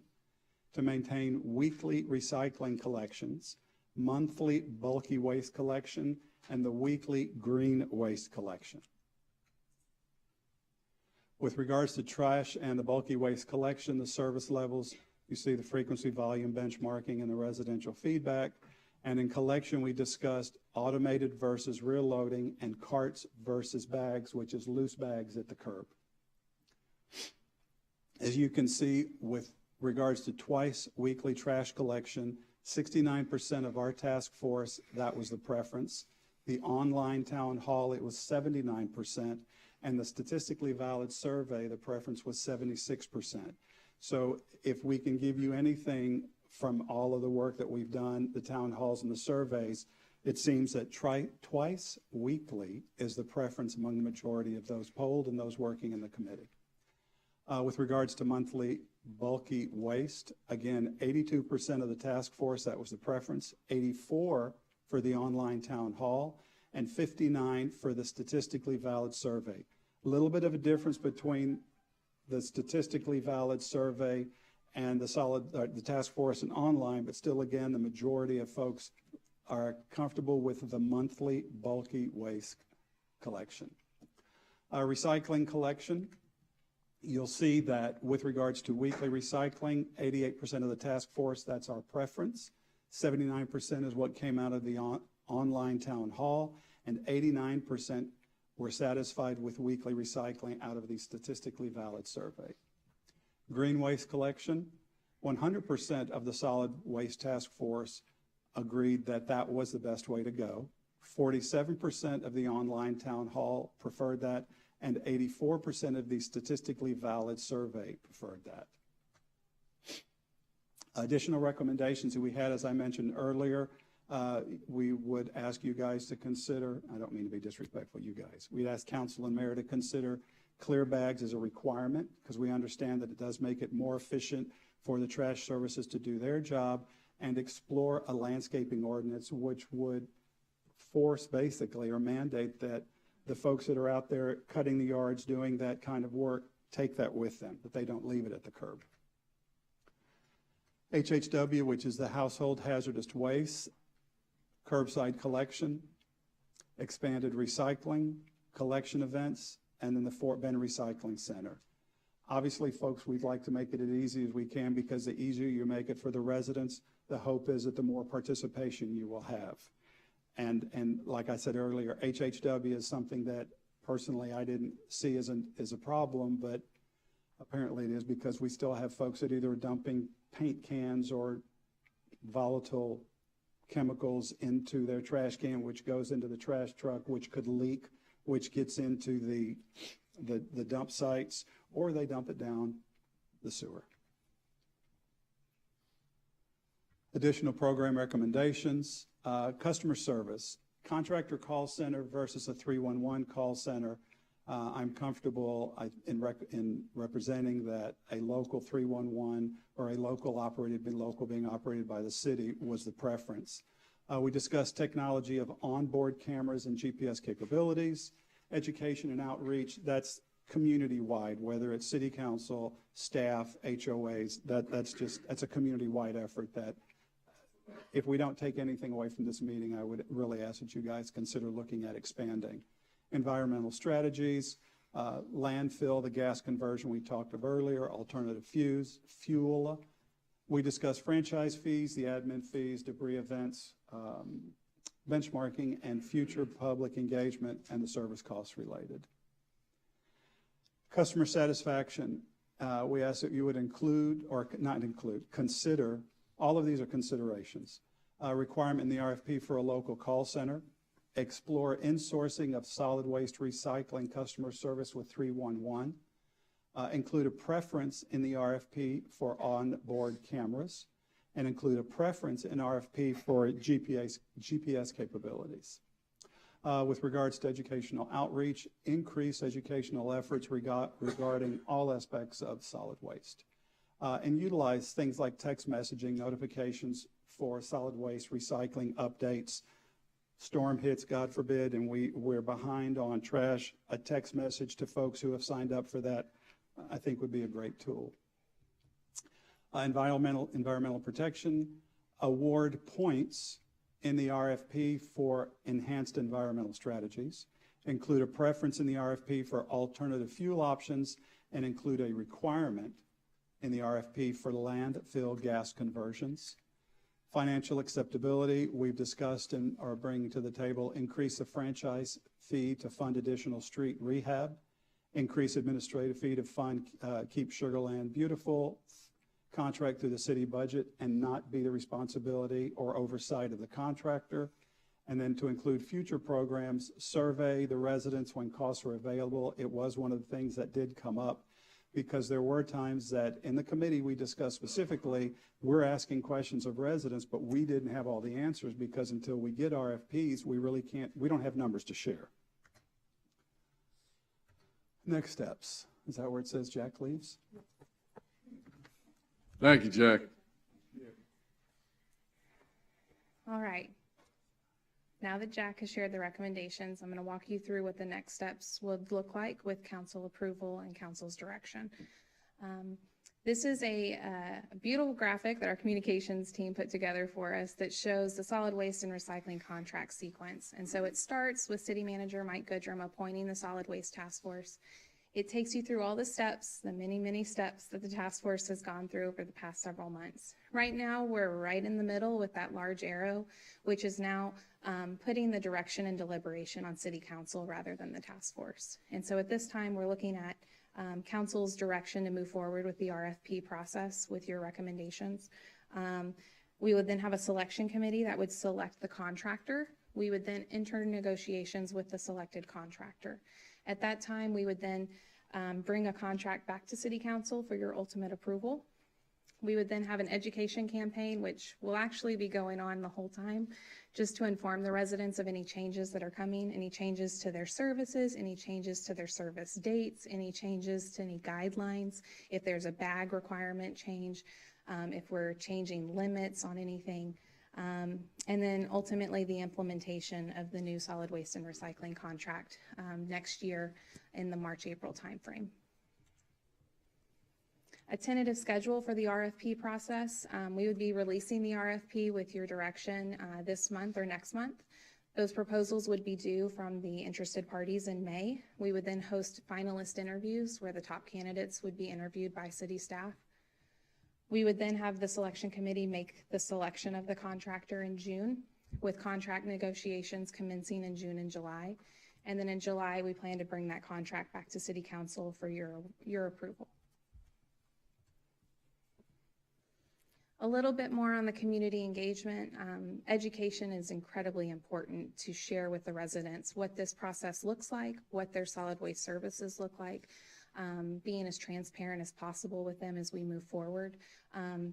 to maintain weekly recycling collections, monthly bulky waste collection, and the weekly green waste collection. With regards to trash and the bulky waste collection, the service levels, you see the frequency, volume, benchmarking, and the residential feedback. And in collection, we discussed automated versus rear loading and carts versus bags, which is loose bags at the curb. As you can see, with regards to twice weekly trash collection, 69% of our task force, that was the preference. The online town hall, it was 79%. And the statistically valid survey, the preference was 76%. So if we can give you anything from all of the work that we've done, the town halls and the surveys, it seems that twice weekly is the preference among the majority of those polled and those working in the committee. With regards to monthly bulky waste, again, 82% of the task force, that was the preference, 84 for the online town hall, and 59 for the statistically valid survey. A little bit of a difference between the statistically valid survey and the task force and online, but still, again, the majority of folks are comfortable with the monthly bulky waste collection. Recycling collection, you'll see that with regards to weekly recycling, 88% of the task force, that's our preference. 79% is what came out of the online town hall, and 89% were satisfied with weekly recycling out of the statistically valid survey. Green waste collection, 100% of the solid waste task force agreed that that was the best way to go. 47% of the online town hall preferred that, and 84% of the statistically valid survey preferred that. Additional recommendations that we had, as I mentioned earlier, we would ask you guys to consider, I don't mean to be disrespectful, you guys, we'd ask council and mayor to consider clear bags as a requirement, because we understand that it does make it more efficient for the trash services to do their job, and explore a landscaping ordinance which would force basically or mandate that the folks that are out there cutting the yards, doing that kind of work, take that with them, that they don't leave it at the curb. HHW, which is the household hazardous waste, curbside collection, expanded recycling, collection events, and then the Fort Bend Recycling Center. Obviously, folks, we'd like to make it as easy as we can, because the easier you make it for the residents, the hope is that the more participation you will have. And like I said earlier, HHW is something that personally I didn't see as a problem, but apparently it is, because we still have folks that either are dumping paint cans or volatile chemicals into their trash can, which goes into the trash truck, which could leak, which gets into the dump sites, or they dump it down the sewer. Additional program recommendations, customer service, contractor call center versus a 311 call center. I'm comfortable in representing that a local 311 or a local being operated by the city was the preference. We discussed technology of onboard cameras and GPS capabilities, education and outreach. That's community-wide, whether it's city council, staff, HOAs. That's a community-wide effort that, if we don't take anything away from this meeting, I would really ask that you guys consider looking at expanding. Environmental strategies, landfill, the gas conversion we talked of earlier, alternative fuel. We discussed franchise fees, the admin fees, debris events, benchmarking, and future public engagement, and the service costs related. Customer satisfaction, we ask that you would include, or not include, consider, all of these are considerations. Requirement in the RFP for a local call center, explore insourcing of solid waste recycling customer service with 311, include a preference in the RFP for onboard cameras, and include a preference in RFP for GPS capabilities. With regards to educational outreach, increase educational efforts regarding all aspects of solid waste, and utilize things like text messaging notifications for solid waste recycling updates. Storm hits, God forbid, and we're behind on trash. A text message to folks who have signed up for that, I think, would be a great tool. Environmental protection, award points in the RFP for enhanced environmental strategies, include a preference in the RFP for alternative fuel options, and include a requirement in the RFP for landfill gas conversions. Financial acceptability, we've discussed and are bringing to the table, increase the franchise fee to fund additional street rehab, increase administrative fee to fund Keep Sugar Land Beautiful, contract through the city budget and not be the responsibility or oversight of the contractor, and then to include future programs, survey the residents when costs are available. It was one of the things that did come up, because there were times that in the committee we discussed specifically, we're asking questions of residents, but we didn't have all the answers, because until we get RFPs, we don't have numbers to share. Next steps. Is that where it says Jack leaves? Thank you, Jack. All right. Now that Jack has shared the recommendations, I'm going to walk you through what the next steps would look like with council approval and council's direction. This is a beautiful graphic that our communications team put together for us that shows the solid waste and recycling contract sequence. And so it starts with City Manager Mike Goodrum appointing the Solid Waste Task Force. It takes you through all the steps, the many, many steps that the task force has gone through over the past several months. Right now, we're right in the middle with that large arrow, which is now putting the direction and deliberation on City Council rather than the task force. And so at this time, we're looking at Council's direction to move forward with the RFP process with your recommendations. We would then have a selection committee that would select the contractor. We would then enter negotiations with the selected contractor. At that time, we would then bring a contract back to City Council for your ultimate approval. We would then have an education campaign, which will actually be going on the whole time, just to inform the residents of any changes that are coming, any changes to their services, any changes to their service dates, any changes to any guidelines, if there's a bag requirement change, if we're changing limits on anything. And then ultimately the implementation of the new solid waste and recycling contract next year in the March-April timeframe. A tentative schedule for the RFP process. We would be releasing the RFP with your direction this month or next month. Those proposals would be due from the interested parties in May. We would then host finalist interviews where the top candidates would be interviewed by city staff. We would then have the selection committee make the selection of the contractor in June, with contract negotiations commencing in June and July. And then in July, we plan to bring that contract back to City Council for your approval. A little bit more on the community engagement. Education is incredibly important to share with the residents what this process looks like, what their solid waste services look like, being as transparent as possible with them as we move forward.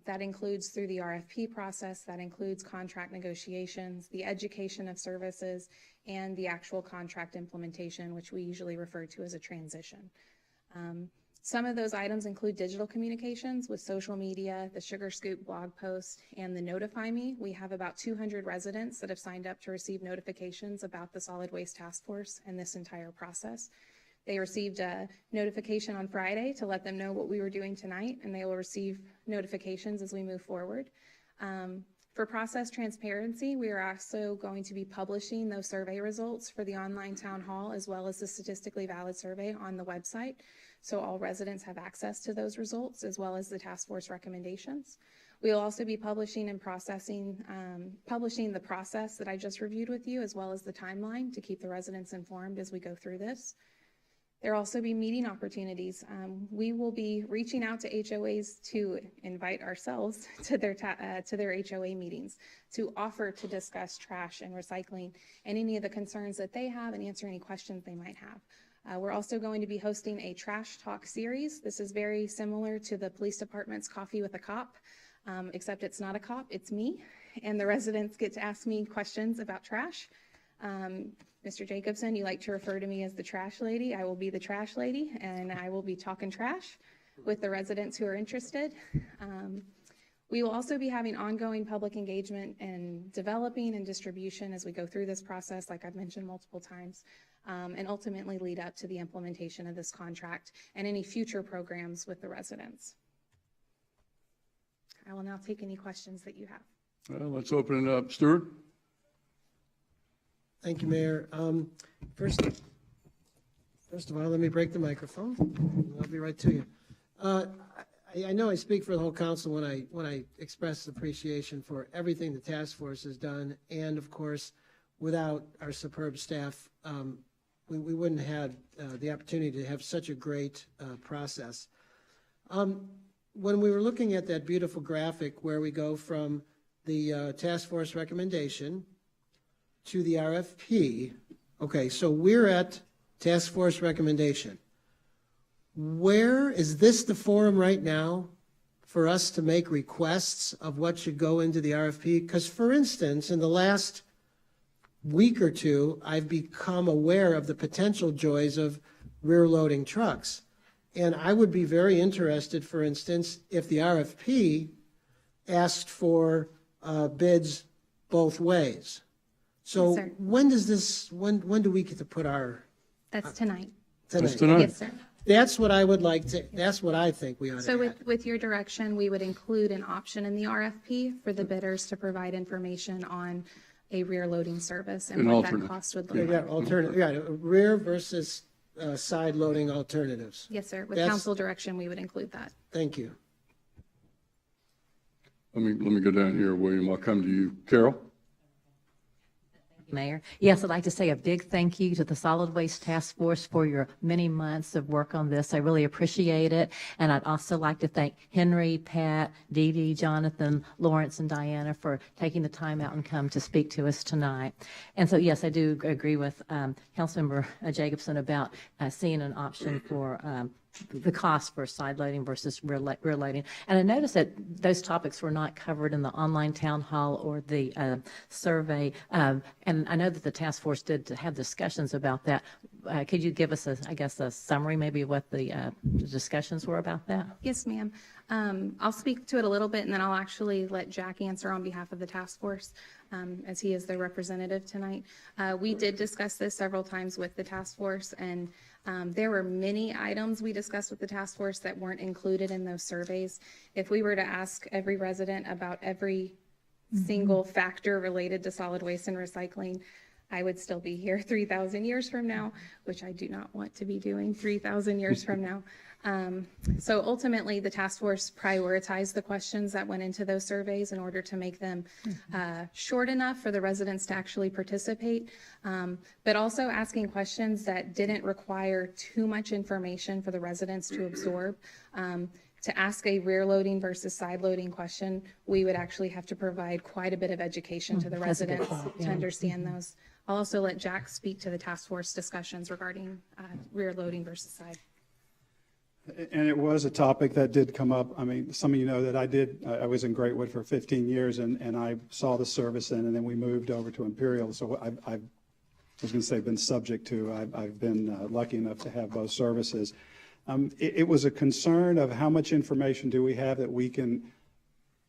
That includes through the RFP process, that includes contract negotiations, the education of services, and the actual contract implementation, which we usually refer to as a transition. Some of those items include digital communications with social media, the Sugar Scoop blog post, and the Notify Me. We have about 200 residents that have signed up to receive notifications about the Solid Waste Task Force and this entire process. They received a notification on Friday to let them know what we were doing tonight, and they will receive notifications as we move forward. For process transparency, we are also going to be publishing those survey results for the online town hall as well as the statistically valid survey on the website. So all residents have access to those results as well as the task force recommendations. We will also be publishing and publishing the process that I just reviewed with you as well as the timeline to keep the residents informed as we go through this. There will also be meeting opportunities. We will be reaching out to HOAs to invite ourselves to their HOA meetings to offer to discuss trash and recycling and any of the concerns that they have and answer any questions they might have. We're also going to be hosting a trash talk series. This is very similar to the police department's Coffee with a Cop, except it's not a cop, it's me. And the residents get to ask me questions about trash. Mr. Jacobson, you like to refer to me as the trash lady. I will be the trash lady, and I will be talking trash with the residents who are interested. We will also be having ongoing public engagement and developing and distribution as we go through this process, like I've mentioned multiple times, and ultimately lead up to the implementation of this contract and any future programs with the residents. I will now take any questions that you have. Well, let's open it up. Stuart? Thank you, Mayor. First of all, let me break the microphone. I'll be right to you. I know I speak for the whole council when I express appreciation for everything the task force has done, and of course, without our superb staff, we wouldn't have had the opportunity to have such a great process. When we were looking at that beautiful graphic where we go from the task force recommendation to the RFP, okay, so we're at task force recommendation. Where is this the forum right now for us to make requests of what should go into the RFP? Because, for instance, in the last week or two, I've become aware of the potential joys of rear-loading trucks. And I would be very interested, for instance, if the RFP asked for bids both ways. So Yes, sir. when does this, when do we get to put our? That's tonight. That's tonight. Yes, sir. That's what I would like to, that's what I think we ought to So have. with your direction, we would include an option in the RFP for the bidders to provide information on a rear loading service and An what that alternate. cost would We look got like. alternative, yeah, rear versus side loading alternatives. Yes, sir. With That's- council direction, we would include that. Thank you. Let me go down here, William. I'll come to you. Carol? Mayor. Yes, I'd like to say a big thank you to the Solid Waste Task Force for your many months of work on this. I really appreciate it. And I'd also like to thank Henry, Pat, Dee Dee, Jonathan, Lawrence, and Diana for taking the time out and come to speak to us tonight. And so, yes, I do agree with Councilmember Jacobson about seeing an option for the cost for side loading versus rear loading. And I noticed that those topics were not covered in the online town hall or the survey. And I know that the task force did have discussions about that. Could you give us, a summary maybe of what the discussions were about that? Yes, ma'am. I'll speak to it a little bit, and then I'll actually let Jack answer on behalf of the task force, as he is their representative tonight. We did discuss this several times with the task force, and there were many items we discussed with the task force that weren't included in those surveys. If we were to ask every resident about every single factor related to solid waste and recycling, I would still be here 3,000 years from now, which I do not want to be doing 3,000 years from now. So ultimately, the task force prioritized the questions that went into those surveys in order to make them short enough for the residents to actually participate, but also asking questions that didn't require too much information for the residents to absorb. To ask a rear loading versus side loading question, we would actually have to provide quite a bit of education to the That's a good residents point, to yeah. understand those. I'll also let Jack speak to the task force discussions regarding rear loading versus side. And it was a topic that did come up. I mean, some of you know that I was in Greatwood for 15 years and I saw the service in, and then we moved over to Imperial. So I was going to say been subject to, I've been lucky enough to have both services. It was a concern of how much information do we have that we can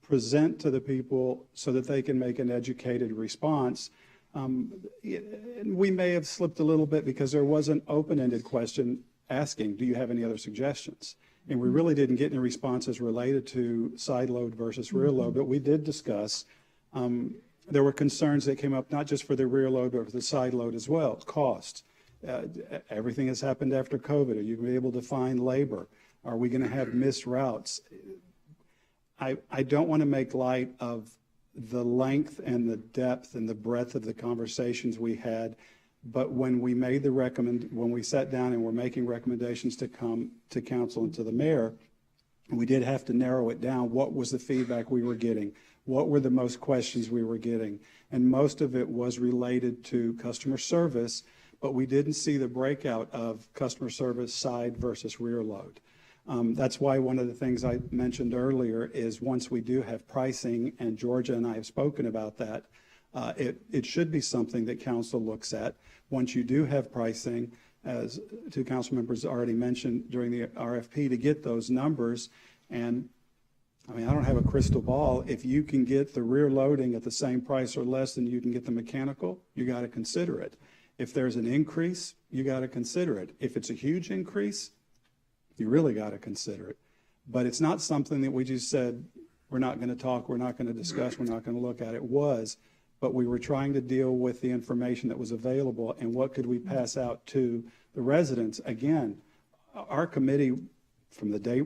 present to the people so that they can make an educated response. We may have slipped a little bit because there was an open-ended question asking, do you have any other suggestions? And we really didn't get any responses related to side load versus rear load, but we did discuss, there were concerns that came up not just for the rear load, but for the side load as well, cost. Everything has happened after COVID. Are you going to be able to find labor? Are we going to have missed routes? I don't want to make light of the length and the depth and the breadth of the conversations we had, but when we made when we sat down and were making recommendations to come to council and to the mayor, we did have to narrow it down. What was the feedback we were getting? What were the most questions we were getting? And most of it was related to customer service, but we didn't see the breakout of customer service side versus rear load. That's why one of the things I mentioned earlier is once we do have pricing, and Georgia and I have spoken about that, it should be something that council looks at. Once you do have pricing, as two council members already mentioned during the RFP, to get those numbers. And I mean, I don't have a crystal ball. If you can get the rear loading at the same price or less than you can get the mechanical, you got to consider it. If there's an increase, you got to consider it. If it's a huge increase, you really got to consider it. But it's not something that we just said, we're not going to talk, we're not going to discuss, we're not going to look at. It was but we were trying to deal with the information that was available and what could we pass out to the residents. Again, our committee, from the day,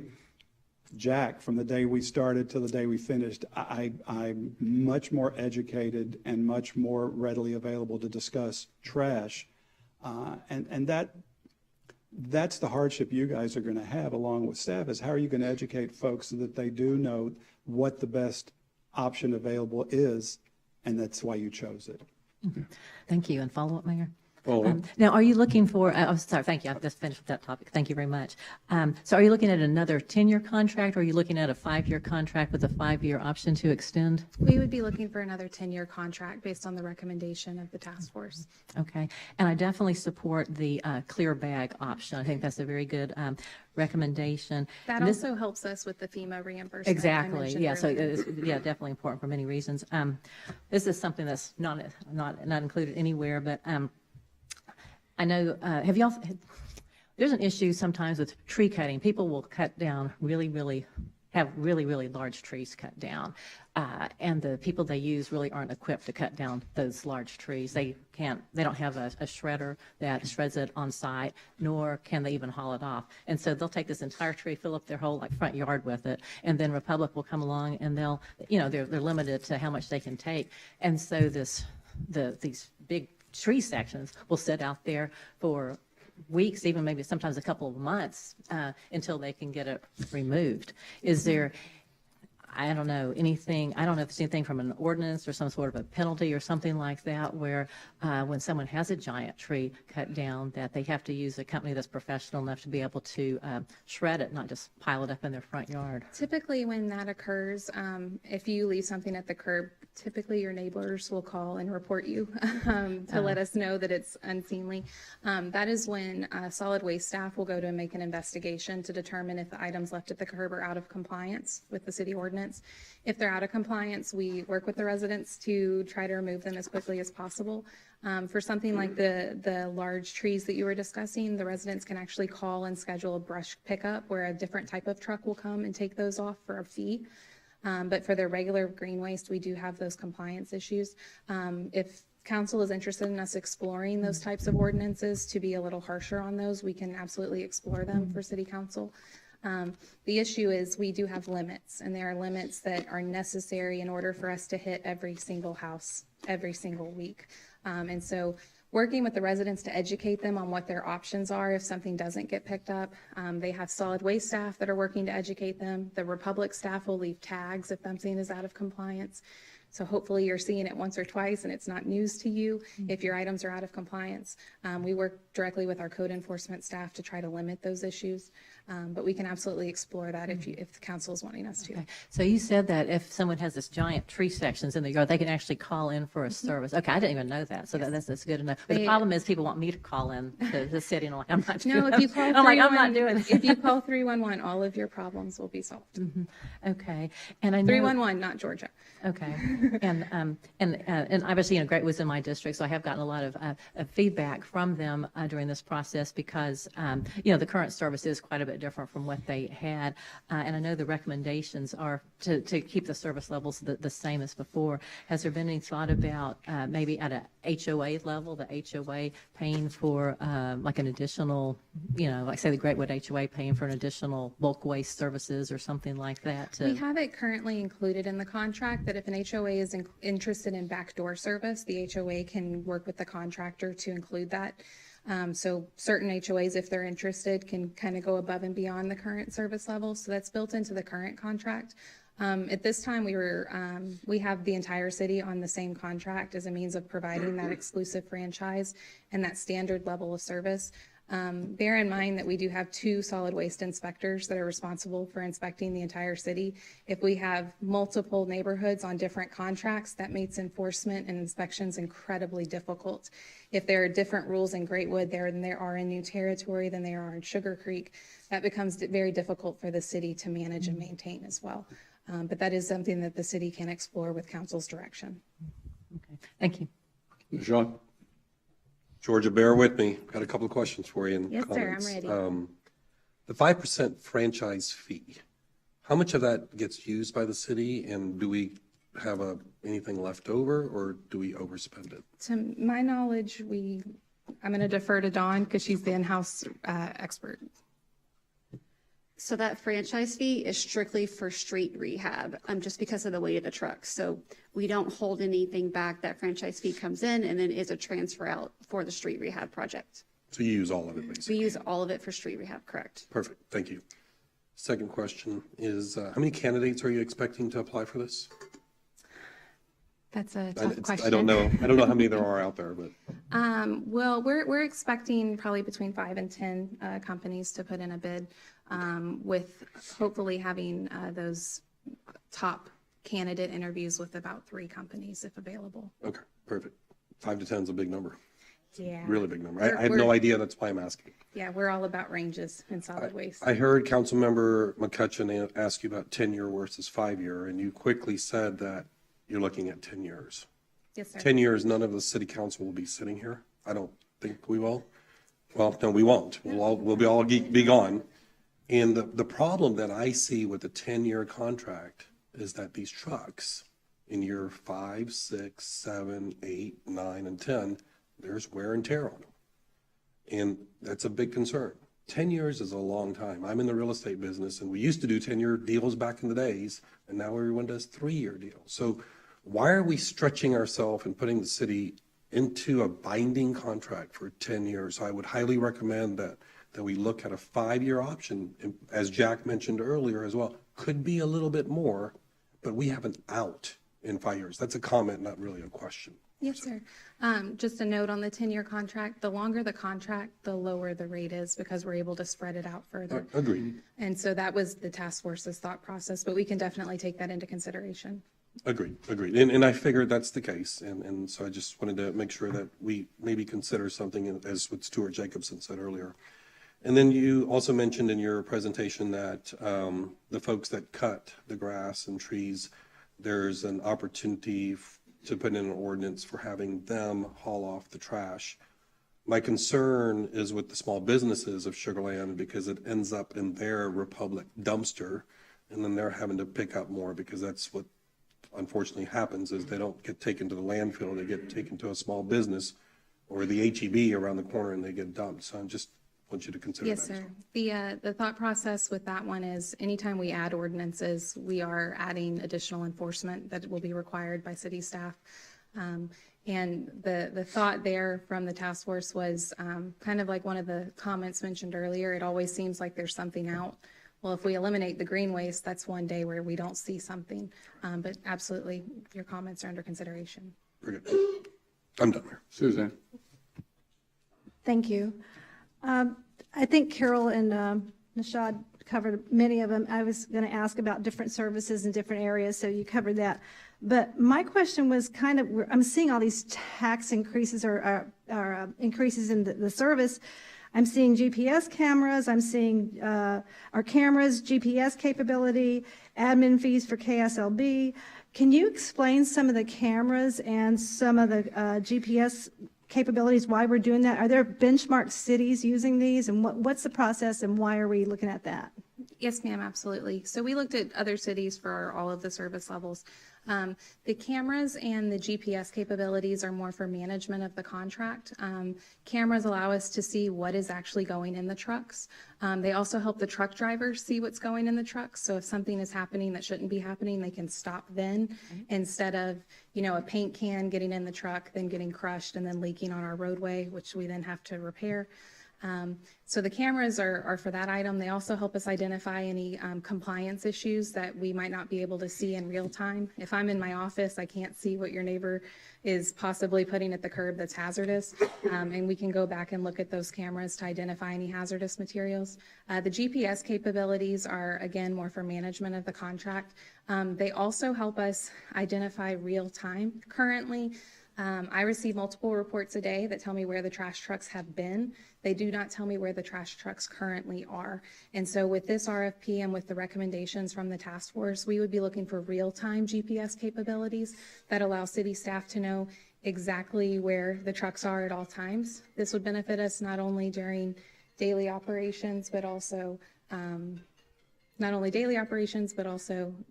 Jack, from the day we started till the day we finished, I'm much more educated and much more readily available to discuss trash. And that's the hardship you guys are going to have along with staff, is how are you going to educate folks so that they do know what the best option available is, and that's why you chose it. Thank you. And follow-up, Mayor? Follow-up. Now, are you looking for, sorry, thank you. I've just finished with that topic. Thank you very much. So are you looking at another 10-year contract, or are you looking at a 5-year contract with a 5-year option to extend? We would be looking for another 10-year contract based on the recommendation of the task force. Okay. And I definitely support the clear bag option. I think that's a very good recommendation. That And this- also helps us with the FEMA reimbursement. I Exactly. mentioned Yeah. So earlier. it's, yeah, definitely important for many reasons. This is something that's not included anywhere, but I know, there's an issue sometimes with tree cutting. People will cut down have really large trees cut down. And the people they use really aren't equipped to cut down those large trees. They don't have a shredder that shreds it on site, nor can they even haul it off. And so they'll take this entire tree, fill up their whole front yard with it, and then Republic will come along and they're limited to how much they can take. And so these big tree sections will sit out there for weeks, even maybe sometimes a couple of months, until they can get it removed. Is there, I don't know if it's anything from an ordinance or some sort of a penalty or something like that, where when someone has a giant tree cut down, that they have to use a company that's professional enough to be able to shred it, not just pile it up in their front yard. Typically, when that occurs, if you leave something at the curb, typically your neighbors will call and report you to let us know that it's unseemly. That is when solid waste staff will go to make an investigation to determine if the items left at the curb are out of compliance with the city ordinance. If they're out of compliance, we work with the residents to try to remove them as quickly as possible. For something like the large trees that you were discussing, the residents can actually call and schedule a brush pickup where a different type of truck will come and take those off for a fee. But for their regular green waste, we do have those compliance issues. If council is interested in us exploring those types of ordinances to be a little harsher on those, we can absolutely explore them for city council. The issue is we do have limits, and there are limits that are necessary in order for us to hit every single house every single week. And so working with the residents to educate them on what their options are if something doesn't get picked up. They have solid waste staff that are working to educate them. The Republic staff will leave tags if something is out of compliance. So hopefully you're seeing it once or twice and it's not news to you if your items are out of compliance. We work directly with our code enforcement staff to try to limit those issues. But we can absolutely explore that if the council is wanting us to. Okay. So you said that if someone has this giant tree sections in the yard, they can actually call in for a service. Okay, I didn't even know that, so that's good to know. But the problem is people want me to call in to the city, and I'm like, I'm not doing it. No, if you call I'm not doing it. If you call 311, all of your problems will be solved. Okay, and I know 311, not Georgia. Okay, and obviously, Great Woods in my district, so I have gotten a lot of feedback from them during this process because the current service is quite a bit different from what they had, and I know the recommendations are to keep the service levels the same as before. Has there been any thought about maybe at a HOA level, the HOA paying for like an additional, like say the Great Wood HOA paying for an additional bulk waste services or something like that? We have it currently included in the contract that if an HOA is interested in backdoor service, the HOA can work with the contractor to include that. So certain HOAs, if they're interested, can kind of go above and beyond the current service level. So that's built into the current contract. At this time, we have the entire city on the same contract as a means of providing that exclusive franchise and that standard level of service. Bear in mind that we do have 2 solid waste inspectors that are responsible for inspecting the entire city. If we have multiple neighborhoods on different contracts, that makes enforcement and inspections incredibly difficult. If there are different rules in Great Wood than there are in New Territory than there are in Sugar Creek, that becomes very difficult for the city to manage and maintain as well. But that is something that the city can explore with council's direction. Okay, thank you. Sean? Georgia, bear with me. Got a couple of questions for you. And Yes, comments. sir, I'm ready. The 5% franchise fee, how much of that gets used by the city, and do we have anything left over, or do we overspend it? To my knowledge, I'm going to defer to Dawn because she's the in-house expert. So that franchise fee is strictly for street rehab, just because of the weight of the truck. So we don't hold anything back. That franchise fee comes in and then is a transfer out for the street rehab project. So you use all of it, basically? We use all of it for street rehab, correct? Perfect, thank you. Second question is, how many candidates are you expecting to apply for this? That's a tough question. I don't know how many there are out there, but. Well, we're expecting probably between 5 and 10 companies to put in a bid, with hopefully having those top candidate interviews with about 3 companies if available. Okay, perfect. 5 to 10 is a big number. Yeah. Really big number. I have no idea, that's why I'm asking. Yeah, we're all about ranges in solid waste. I heard Councilmember McCutcheon ask you about 10-year versus 5-year, and you quickly said that you're looking at 10 years. Yes, sir. 10 years, none of the city council will be sitting here. I don't think we will. Well, no, we won't. We'll all be gone. And the problem that I see with the 10-year contract is that these trucks in year 5, 6, 7, 8, 9, and 10, there's wear and tear on them. And that's a big concern. 10 years is a long time. I'm in the real estate business, and we used to do 10-year deals back in the days, and now everyone does 3-year deals. So why are we stretching ourselves and putting the city into a binding contract for 10 years? So I would highly recommend that we look at a 5-year option, and as Jack mentioned earlier as well, could be a little bit more, but we have an out in 5 years. That's a comment, not really a question. Yes, sir. Just a note on the 10-year contract, the longer the contract, the lower the rate is because we're able to spread it out further. Agreed. And so that was the task force's thought process, but we can definitely take that into consideration. Agreed. And I figured that's the case. And so I just wanted to make sure that we maybe consider something, as what Stuart Jacobson said earlier. And then you also mentioned in your presentation that the folks that cut the grass and trees, there's an opportunity to put in an ordinance for having them haul off the trash. My concern is with the small businesses of Sugar Land, because it ends up in their Republic dumpster, and then they're having to pick up more, because that's what unfortunately happens, is they don't get taken to the landfill, they get taken to a small business or the HEB around the corner and they get dumped. So I just want you to consider that. Yes, sir. The thought process with that one is anytime we add ordinances, we are adding additional enforcement that will be required by city staff. And the thought there from the task force was kind of like one of the comments mentioned earlier. It always seems like there's something out. Well, if we eliminate the green waste, that's one day where we don't see something. But absolutely, your comments are under consideration. Very good. I'm done here. Suzanne. Thank you. I think Carol and Nishad covered many of them. I was going to ask about different services in different areas, so you covered that. But my question was kind of, I'm seeing all these tax increases or increases in the service. I'm seeing GPS cameras, I'm seeing our cameras, GPS capability, admin fees for KSLB. Can you explain some of the cameras and some of the GPS capabilities, why we're doing that? Are there benchmark cities using these, and what's the process and why are we looking at that? Yes, ma'am, absolutely. So we looked at other cities for all of the service levels. The cameras and the GPS capabilities are more for management of the contract. Cameras allow us to see what is actually going in the trucks. They also help the truck drivers see what's going in the trucks. So if something is happening that shouldn't be happening, they can stop then instead of, a paint can getting in the truck, then getting crushed and then leaking on our roadway, which we then have to repair. So the cameras are for that item. They also help us identify any compliance issues that we might not be able to see in real time. If I'm in my office, I can't see what your neighbor is possibly putting at the curb that's hazardous, and we can go back and look at those cameras to identify any hazardous materials. The GPS capabilities are, again, more for management of the contract. They also help us identify real time. Currently, I receive multiple reports a day that tell me where the trash trucks have been. They do not tell me where the trash trucks currently are. And so with this RFP and with the recommendations from the task force, we would be looking for real-time GPS capabilities that allow city staff to know exactly where the trucks are at all times. This would benefit us not only during daily operations, but also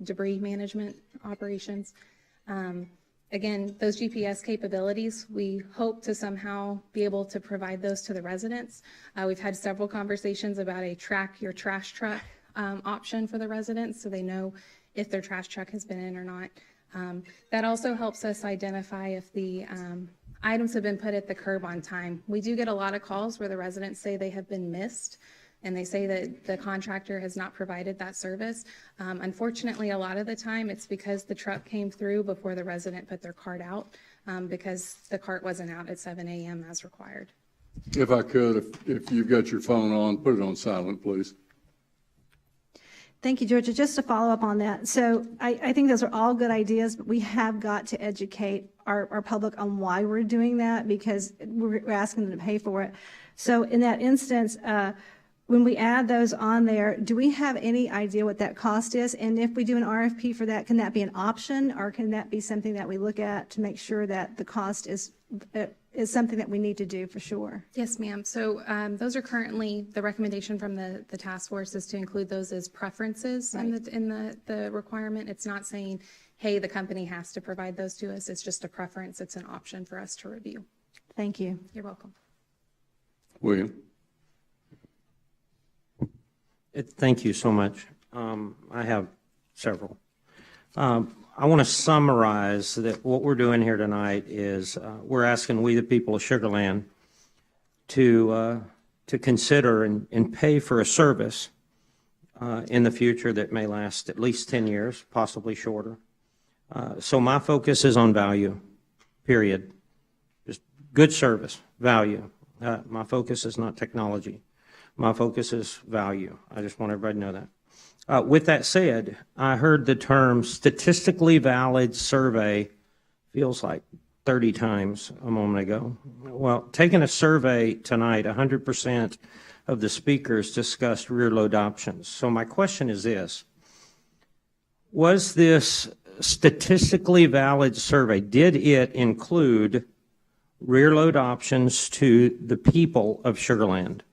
debris management operations. Again, those GPS capabilities, we hope to somehow be able to provide those to the residents. We've had several conversations about a track your trash truck option for the residents, so they know if their trash truck has been in or not. That also helps us identify if the items have been put at the curb on time. We do get a lot of calls where the residents say they have been missed, and they say that the contractor has not provided that service. Unfortunately, a lot of the time, it's because the truck came through before the resident put their cart out, because the cart wasn't out at 7 a.m. as required. If I could, if you've got your phone on, put it on silent, please. Thank you, Georgia. Just to follow up on that. So I think those are all good ideas, but we have got to educate our public on why we're doing that, because we're asking them to pay for it. So in that instance, when we add those on there, do we have any idea what that cost is? And if we do an RFP for that, can that be an option, or can that be something that we look at to make sure that the cost is something that we need to do for sure? Yes, ma'am. So those are currently, the recommendation from the task force is to include those as preferences in the requirement. It's not saying, hey, the company has to provide those to us. It's just a preference. It's an option for us to review. Thank you. You're welcome. William? Thank you so much. I have several. I want to summarize that what we're doing here tonight is we're asking we, the people of Sugar Land, to consider and pay for a service in the future that may last at least 10 years, possibly shorter. So my focus is on value, period. Just good service, value. My focus is not technology. My focus is value. I just want everybody to know that. With that said, I heard the term statistically valid survey feels like 30 times a moment ago. Well, taking a survey tonight, 100% of the speakers discussed rear load options. So my question is this: was this statistically valid survey, did it include rear load options to the people of Sugar Land?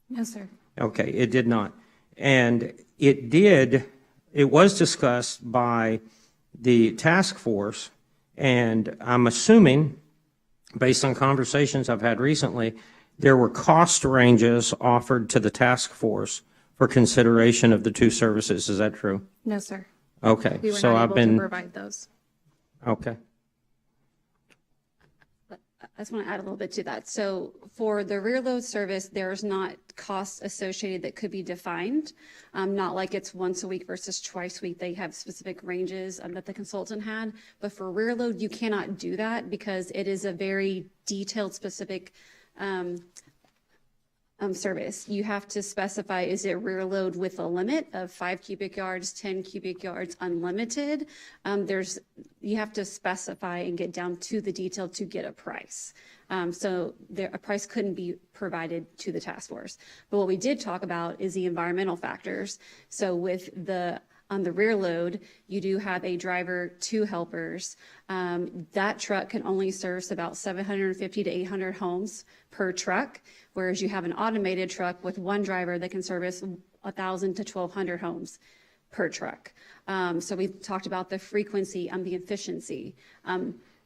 No, sir. Okay, it did not. And it was discussed by the task force, and I'm assuming, based on conversations I've had recently, there were cost ranges offered to the task force for consideration of the two services. Is that true? No, sir. Okay, We were so not I've able been. to provide those. Okay. I just want to add a little bit to that. So for the rear load service, there's not costs associated that could be defined. Not like it's once a week versus twice a week. They have specific ranges that the consultant had. But for rear load, you cannot do that because it is a very detailed, specific service. You have to specify, is it rear load with a limit of 5 cubic yards, 10 cubic yards, unlimited? You have to specify and get down to the detail to get a price. So a price couldn't be provided to the task force. But what we did talk about is the environmental factors. So with on the rear load, you do have a driver, 2 helpers. That truck can only service about 750 to 800 homes per truck, whereas you have an automated truck with 1 driver that can service 1,000 to 1,200 homes per truck. So we talked about the frequency and the efficiency.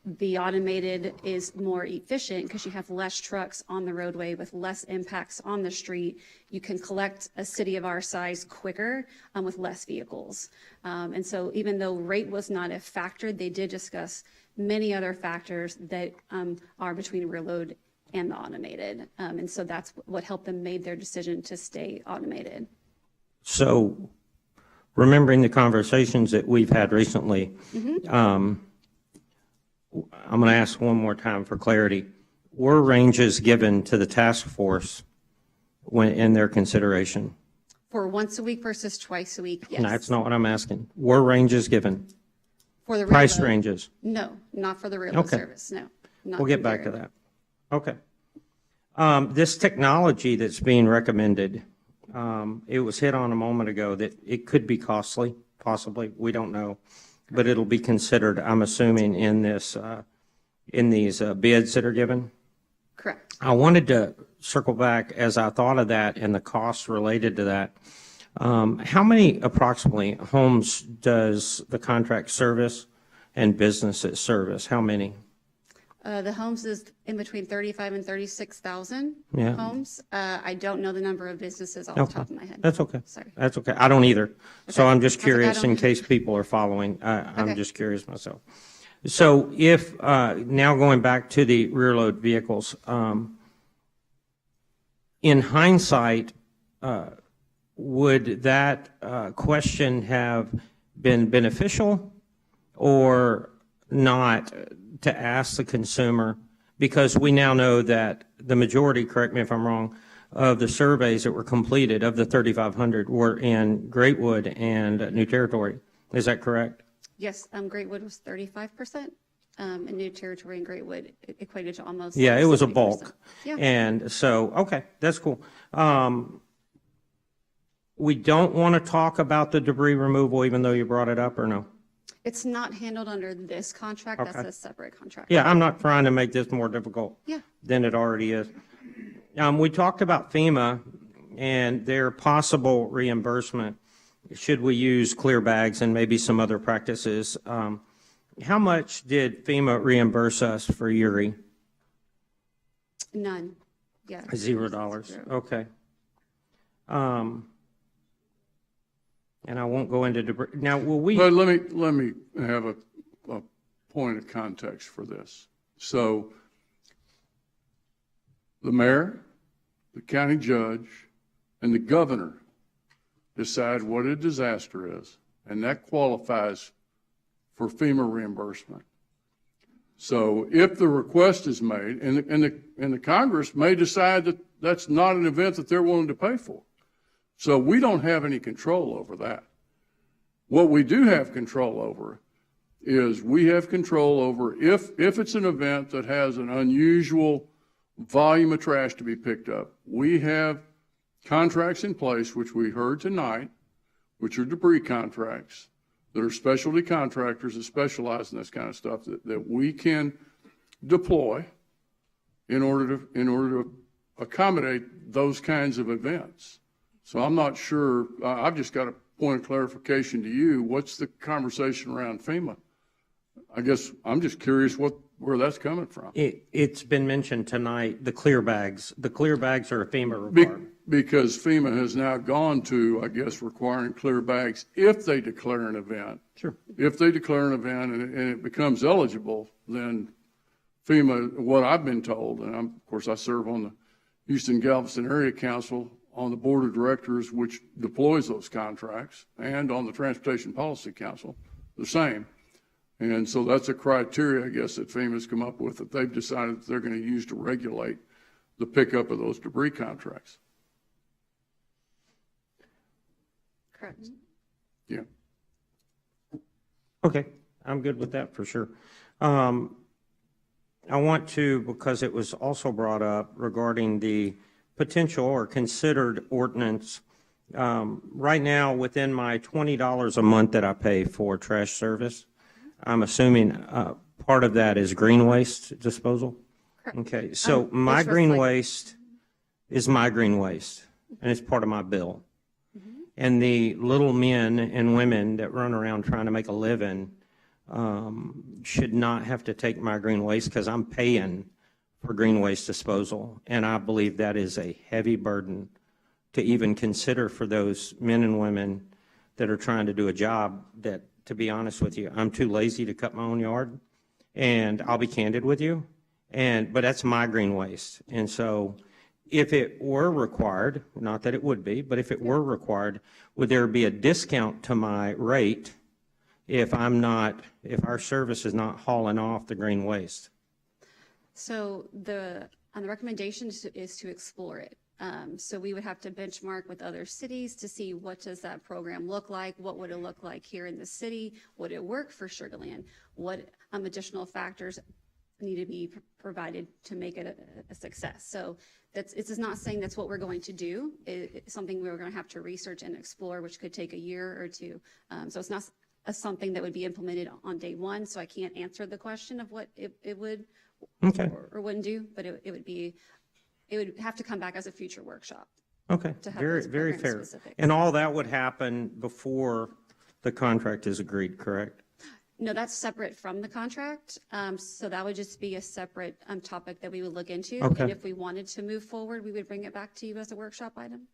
The automated is more efficient because you have less trucks on the roadway with less impacts on the street. You can collect a city of our size quicker with less vehicles. And so even though rate was not a factor, they did discuss many other factors that are between rear load and the automated. And so that's what helped them made their decision to stay automated. So remembering the conversations that we've had recently, I'm going to ask one more time for clarity. Were ranges given to the task force when in their consideration? For once a week versus twice a week, yes. No, that's not what I'm asking. Were ranges given? For the rear Price load? ranges? No, not for the rear load Okay. service, no. Not We'll get back to compared. that. Okay. This technology that's being recommended, it was hit on a moment ago that it could be costly, possibly, we don't know, but it'll be considered, I'm assuming, in this, in these bids that are given. Correct. I wanted to circle back as I thought of that and the costs related to that. How many approximately homes does the contract service? and businesses service? How many? The homes is in between 35 and 36,000 Yeah. homes. I don't know the number of businesses off the Okay. top of my head. That's okay. Sorry. That's okay. I don't either. So Okay. I'm just That's okay. I curious don't in either. case people are following. I'm Okay. just curious myself. So if, now going back to the rear load vehicles, in hindsight, would that question have been beneficial or not to ask the consumer? Because we now know that the majority, correct me if I'm wrong, of the surveys that were completed of the 3,500 were in Greatwood and New Territory. Is that correct? Yes, Greatwood was 35%, and New Territory and Greatwood equated to almost. Yeah, it was a 70%. bulk. Yeah. And so, okay, that's cool. We don't want to talk about the debris removal, even though you brought it up, or no? It's not handled under this contract. That's Okay. a separate contract. Yeah, I'm not trying to make this more difficult Yeah. than it already is. We talked about FEMA and their possible reimbursement. Should we use clear bags and maybe some other practices? How much did FEMA reimburse us for Uri? None. Yeah. $0. Okay. And I won't go into debris. Now, will we? But let me have a point of context for this. So the mayor, the county judge, and the governor decide what a disaster is, and that qualifies for FEMA reimbursement. So if the request is made, and the Congress may decide that that's not an event that they're willing to pay for. So we don't have any control over that. What we do have control over is we have control over if it's an event that has an unusual volume of trash to be picked up, we have contracts in place, which we heard tonight, which are debris contracts, that are specialty contractors that specialize in this kind of stuff that we can deploy in order to accommodate those kinds of events. So I'm not sure, I've just got a point of clarification to you. What's the conversation around FEMA? I guess I'm just curious where that's coming from. It's been mentioned tonight, the clear bags. The clear bags are a FEMA requirement. Because FEMA has now gone to, I guess, requiring clear bags if they declare an event. Sure. If they declare an event and it becomes eligible, then FEMA, what I've been told, and of course I serve on the Houston-Galveston Area Council on the board of directors, which deploys those contracts, and on the Transportation Policy Council, the same. And so that's a criteria, I guess, that FEMA's come up with that they've decided that they're going to use to regulate the pickup of those debris contracts. Correct. Yeah. Okay, I'm good with that for sure. I want to, because it was also brought up regarding the potential or considered ordinance. Right now, within my $20 a month that I pay for trash service, I'm assuming part of that is green waste disposal? Correct. Okay, so my it's green recycled. waste is my green waste, and it's part of my bill. And the little men and women that run around trying to make a living should not have to take my green waste because I'm paying for green waste disposal. And I believe that is a heavy burden to even consider for those men and women that are trying to do a job that, to be honest with you, I'm too lazy to cut my own yard. And I'll be candid with you. But that's my green waste. And so if it were required, not that it would be, but if it were required, would there be a discount to my rate if our service is not hauling off the green waste? So the recommendation is to explore it. So we would have to benchmark with other cities to see what does that program look like? What would it look like here in the city? Would it work for Sugar Land? What additional factors need to be provided to make it a success? So it's not saying that's what we're going to do. It's something we're going to have to research and explore, which could take a year or two. So it's not something that would be implemented on day one. So I can't answer the question of what it would or wouldn't do, but it would have to come back as a future workshop. Okay, to have very, those very program fair. specifics. And all that would happen before the contract is agreed, correct? No, that's separate from the contract. So that would just be a separate topic that we would look into. Okay. And if we wanted to move forward, we would bring it back to you as a workshop item.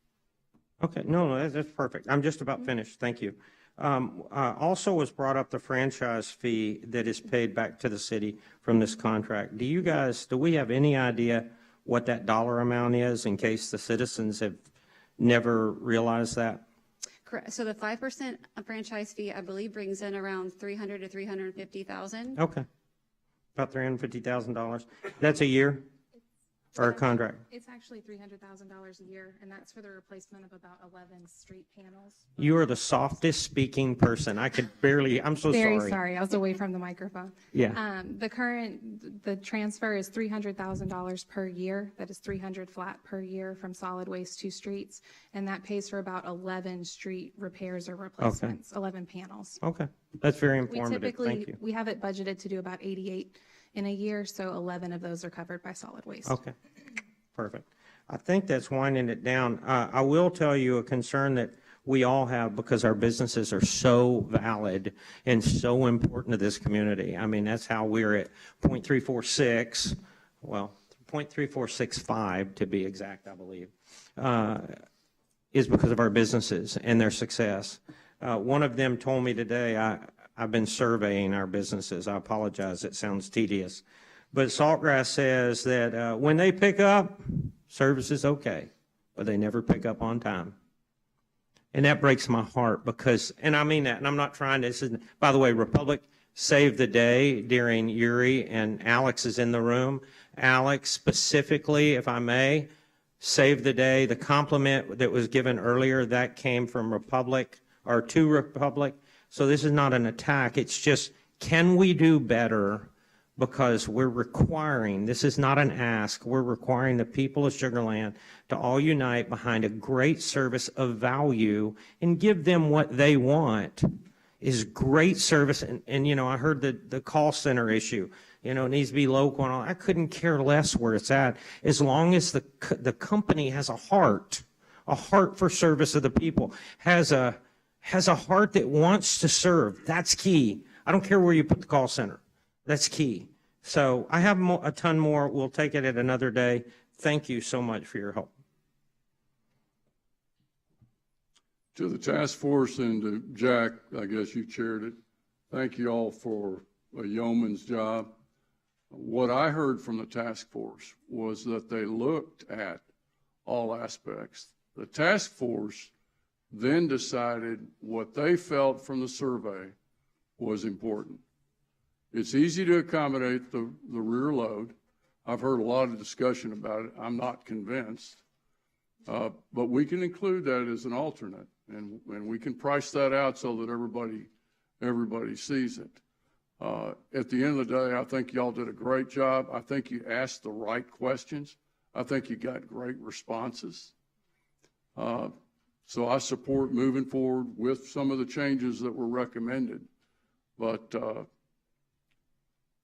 Okay, no, that's perfect. I'm just about finished. Thank you. Also was brought up the franchise fee that is paid back to the city from this contract. Do we have any idea what that dollar amount is in case the citizens have never realized that? Correct. So the 5% franchise fee, I believe, brings in around 300 to 350,000. Okay. About $350,000. That's a year or a contract? It's actually $300,000 a year, and that's for the replacement of about 11 street panels. You are the softest speaking person. I could barely, I'm so sorry. Very sorry, I was away from the microphone. Yeah. The transfer is $300,000 per year. That is 300 flat per year from solid waste to streets, and that pays for about 11 street repairs or replacements, 11 panels. Okay. That's very We informative. Thank typically, you. we have it budgeted to do about 88 in a year, so 11 of those are covered by solid waste. Okay. Perfect. I think that's winding it down. I will tell you a concern that we all have because our businesses are so valid and so important to this community. I mean, that's how we're at 0.346, well, 0.3465 to be exact, I believe, is because of our businesses and their success. One of them told me today, I've been surveying our businesses. I apologize, it sounds tedious. But Saltgrass says that when they pick up, service is okay, but they never pick up on time. And that breaks my heart because, and I mean that, and I'm not trying to, by the way, Republic saved the day during Uri, and Alex is in the room. Alex specifically, if I may, saved the day. The compliment that was given earlier, that came from Republic, or to Republic. So this is not an attack. It's just, can we do better? Because we're requiring, this is not an ask, we're requiring the people of Sugar Land to all unite behind a great service of value and give them what they want is great service. And you know, I heard the call center issue, you know, it needs to be local and all. I couldn't care less where it's at, as long as the company has a heart for service of the people, has a heart that wants to serve. That's key. I don't care where you put the call center. That's key. So I have a ton more. We'll take it at another day. Thank you so much for your help. To the task force and to Jack, I guess you chaired it. Thank you all for a yeoman's job. What I heard from the task force was that they looked at all aspects. The task force then decided what they felt from the survey was important. It's easy to accommodate the rear load. I've heard a lot of discussion about it. I'm not convinced. But we can include that as an alternate, and we can price that out so that everybody sees it. At the end of the day, I think y'all did a great job. I think you asked the right questions. I think you got great responses. So I support moving forward with some of the changes that were recommended. But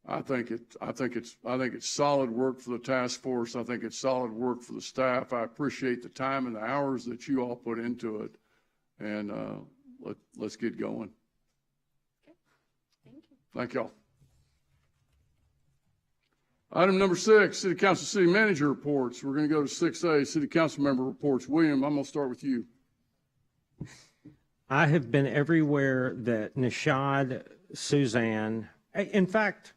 I think it's solid work for the task force. I think it's solid work for the staff. I appreciate the time and the hours that you all put into it. And let's get going. Okay. Thank you. Thank y'all. Item number 6, City Council City Manager reports. We're going to go to 6A, City Council Member reports. William, I'm going to start with you. I have been everywhere that Nishad, Suzanne, in fact,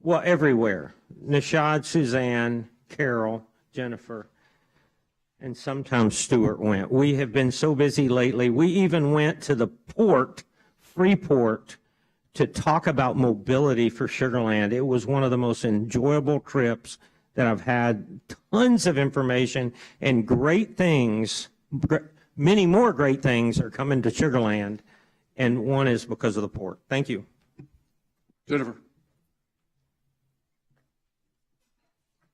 well, everywhere. Nishad, Suzanne, Carol, Jennifer, and sometimes Stuart went. We have been so busy lately. We even went to the port, Freeport, to talk about mobility for Sugar Land. It was one of the most enjoyable trips that I've had. Tons of information and great things. Many more great things are coming to Sugar Land, and one is because of the port. Thank you. Jennifer.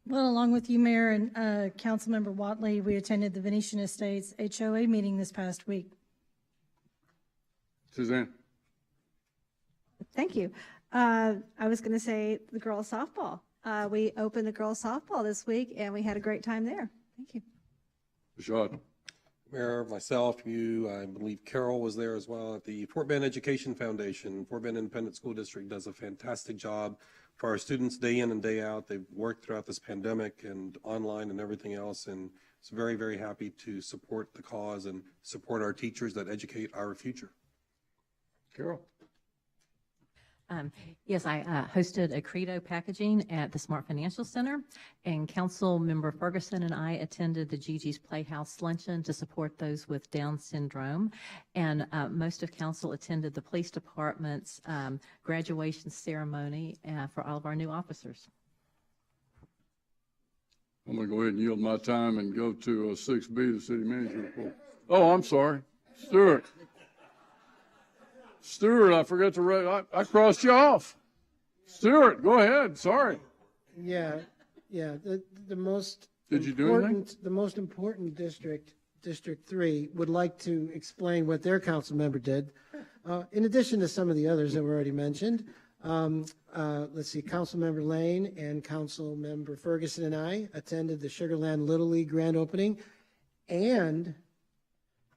Well, along with you, Mayor and Councilmember Watley, we attended the Venetian Estates HOA meeting this past week. Suzanne. Thank you. I was going to say the girls softball. We opened the girls softball this week, and we had a great time there. Thank you. Rashad. Mayor, myself, you, I believe Carol was there as well at the Fort Bend Education Foundation. Fort Bend Independent School District does a fantastic job for our students day in and day out. They've worked throughout this pandemic and online and everything else, and it's very, very happy to support the cause and support our teachers that educate our future. Carol? Yes, I hosted a Credo packaging at the Smart Financial Center, and Council Member Ferguson and I attended the Gigi's Playhouse Luncheon to support those with Down syndrome. And most of council attended the police department's graduation ceremony for all of our new officers. I'm going to go ahead and yield my time and go to 6B, the city manager report. Oh, I'm sorry. Stuart. Stuart, I forgot to write. I crossed you off. Stuart, go ahead. Sorry. Yeah, the most. Did you do anything? The most important district, District 3, would like to explain what their council member did. In addition to some of the others that were already mentioned, let's see, Councilmember Lane and Councilmember Ferguson and I attended the Sugar Land Little League grand opening, and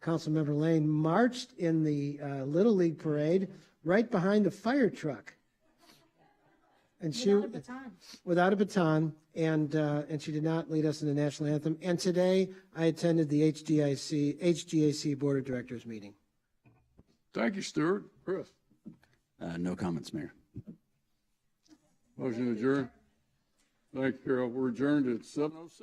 Councilmember Lane marched in the Little League parade right behind the fire truck. And without a baton, and she did not lead us in the national anthem. And today I attended the HGAC Board of Directors meeting. Thank you, Stuart. Chris? No comments, Mayor. Motion adjourned. Thank you, Carol. We're adjourned at 7:06.